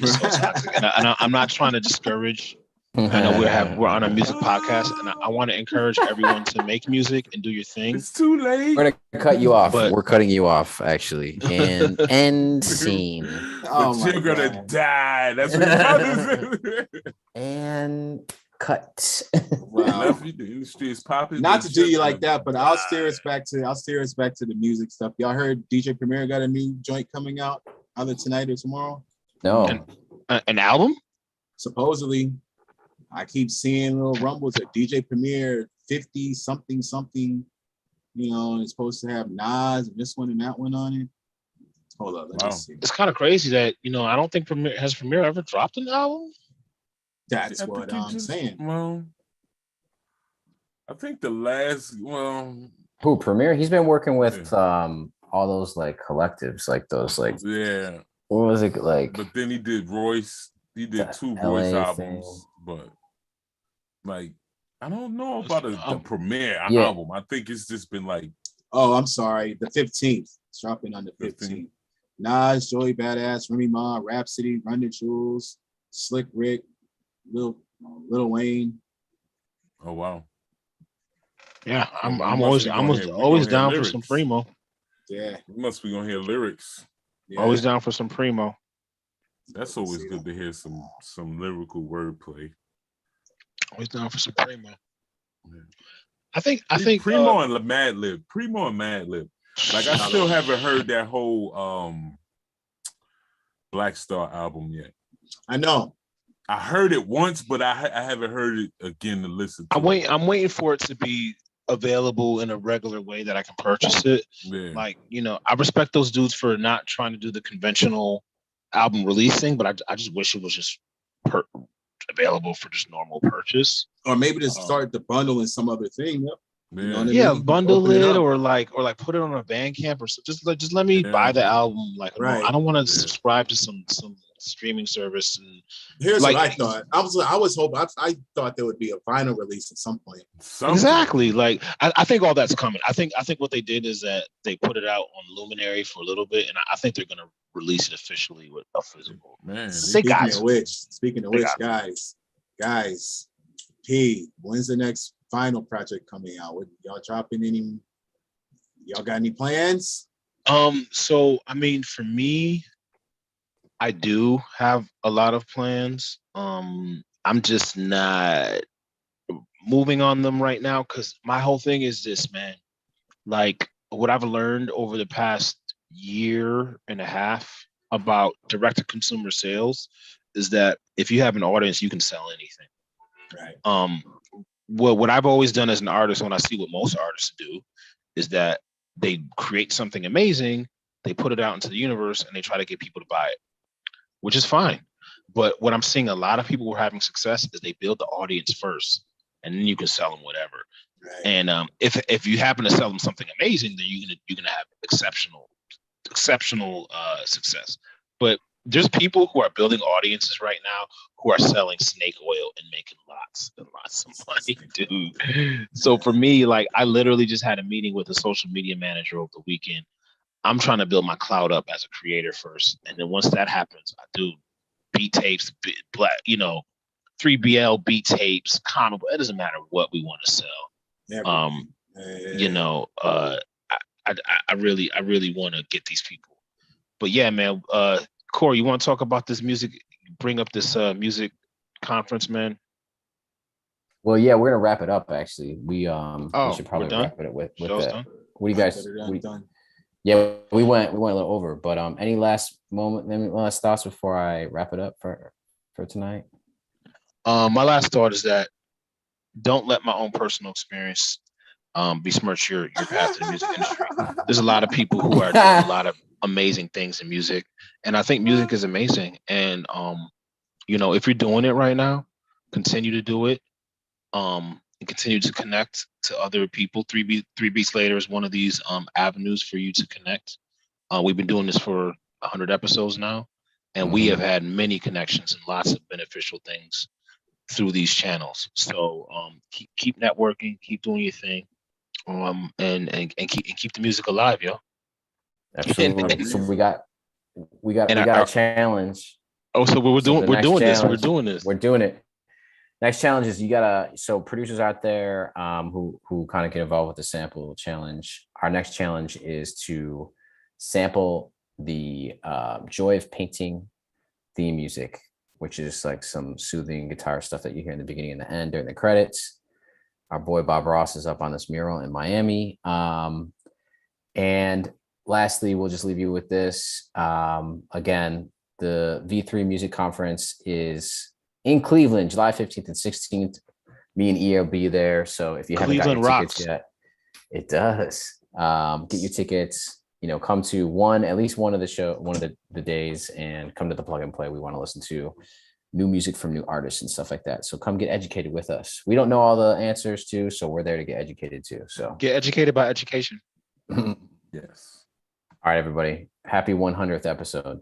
toxic. And I'm not trying to discourage. I know we're on a music podcast, and I want to encourage everyone to make music and do your thing. It's too late. We're gonna cut you off. But- We're cutting you off, actually. And end scene. Oh But you're my gonna God. die. That's what your brother said. And cut. Wow. Left, the industry is popping. Not to do you like Just that, but I'll steer us back to the music stuff. Y'all heard DJ Premier got a new joint coming out either tonight or tomorrow? No. An album? Supposedly. I keep seeing little rumbles at DJ Premier 50 something, you know, and it's supposed to have Nas and this one and that one on it. Hold up, let me see. It's kind of crazy that, you know, I don't think Premier ever dropped an album. That's I what think I'm saying. Well, I think the last Who, Premier? He's been working with all those like collectives, like those like yeah. what was it like? But then he did Royce. He did That two LA Royce thing. albums, but like I don't know about the premiere Yeah. album. I think it's just been like Oh, I'm sorry. The 15th. It's dropping on the 15th. Nas, Joey Badass, Remy Ma, Rhapsody, Run the Jewels, Slick Rick, Lil Wayne. oh wow. Yeah, I'm We always must be gonna always hear down for lyrics. some Primo. Yeah. We must be gonna hear lyrics. Yeah. Always down for some Primo. That's always good to hear some lyrical wordplay. Always down for some Primo. Yeah. I think Primo and Madlib. Primo and Madlib. Like I still haven't heard that whole Black Star album yet. I know. I heard it once, but I haven't heard it again to listen to. I'm waiting for it to be available in a regular way that I can purchase it. Yeah. Like, you know, I respect those dudes for not trying to do the conventional album releasing, but I just wish it was just available for just normal purchase. Or maybe to start the bundle in some other thing. Yep. Yeah. You know what I Yeah, mean? bundle Open it it up. or like put it on a Bandcamp or so. Just let me buy the album. Like, Right. I don't want to Yeah. subscribe to some streaming service. And Here's like, what I thought. I was hoping. I thought there would be a vinyl release at some point. Something. exactly. Like, I think all that's coming. I think what they did is that they put it out on Luminary for a little bit, and I think they're gonna release it officially with a physical. Man, They got Speaking of They which, got guys, P, when's the next final project coming out? What, y'all dropping any? Y'all got any plans? So I mean, for me, I do have a lot of plans. I'm just not moving on them right now because my whole thing is this, man. Like, what I've learned over the past year and a half about direct-to-consumer sales is that if you have an audience, you can sell anything. Right. What I've always done as an artist, when I see what most artists do, is that they create something amazing, they put it out into the universe, and they try to get people to buy it, which is fine. But what I'm seeing a lot of people who are having success is they build the audience first, and then you can sell them whatever. Right. And if you happen to sell them something amazing, then you're gonna have exceptional success. But there's people who are building audiences right now who are selling snake oil and making lots and lots of money, dude. So for me, like, I literally just had a meeting with a social media manager over the weekend. I'm trying to build my cloud up as a creator first, and then once that happens, I do beat tapes, black, 3BL beat tapes, comic. It doesn't matter what we want to sell. I really want to get these people. But yeah, man. Corey, you want to talk about this music? Bring up this music conference, man. Well, yeah, we're gonna wrap it up. Actually, we should probably wrap it with that. Done? What do you guys? Yeah, we went a little over, but any last thoughts before I wrap it up for tonight? My last thought is that don't let my own personal experience besmirch your path to the music industry. There's a lot of people who are doing a lot of amazing things in music, and I think music is amazing. And if you're doing it right now, continue to do it. And continue to connect to other people. 3 Beats Later is one of these avenues for you to connect. We've been doing this for 100 episodes now, and we have had many connections and lots of beneficial things through these channels. So keep networking, keep doing your thing, and keep the music alive, yo. Absolutely. So we got a challenge. Oh, so we're doing this. We're doing it. Next challenge is so producers out there who kind of get involved with the sample challenge. Our next challenge is to sample the Joy of Painting theme music, which is like some soothing guitar stuff that you hear in the beginning and the end during the credits. Our boy Bob Ross is up on this mural in Miami. And lastly, we'll just leave you with this. Again, the V3 Music Conference is in Cleveland, July 15th and 16th. Me and E will be there. So if you haven't got your tickets yet, it does. Get your tickets, come to at least one of the days, and come to the Plug and Play. We want to listen to new music from new artists and stuff like that. So come get educated with us. We don't know all the answers too, so we're there to get educated too. So get educated by education. Yes. All right, everybody. Happy 100th episode.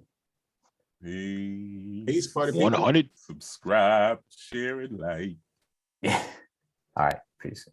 Peace, party 100. Subscribe, share it, like. Yeah. All right. Peace.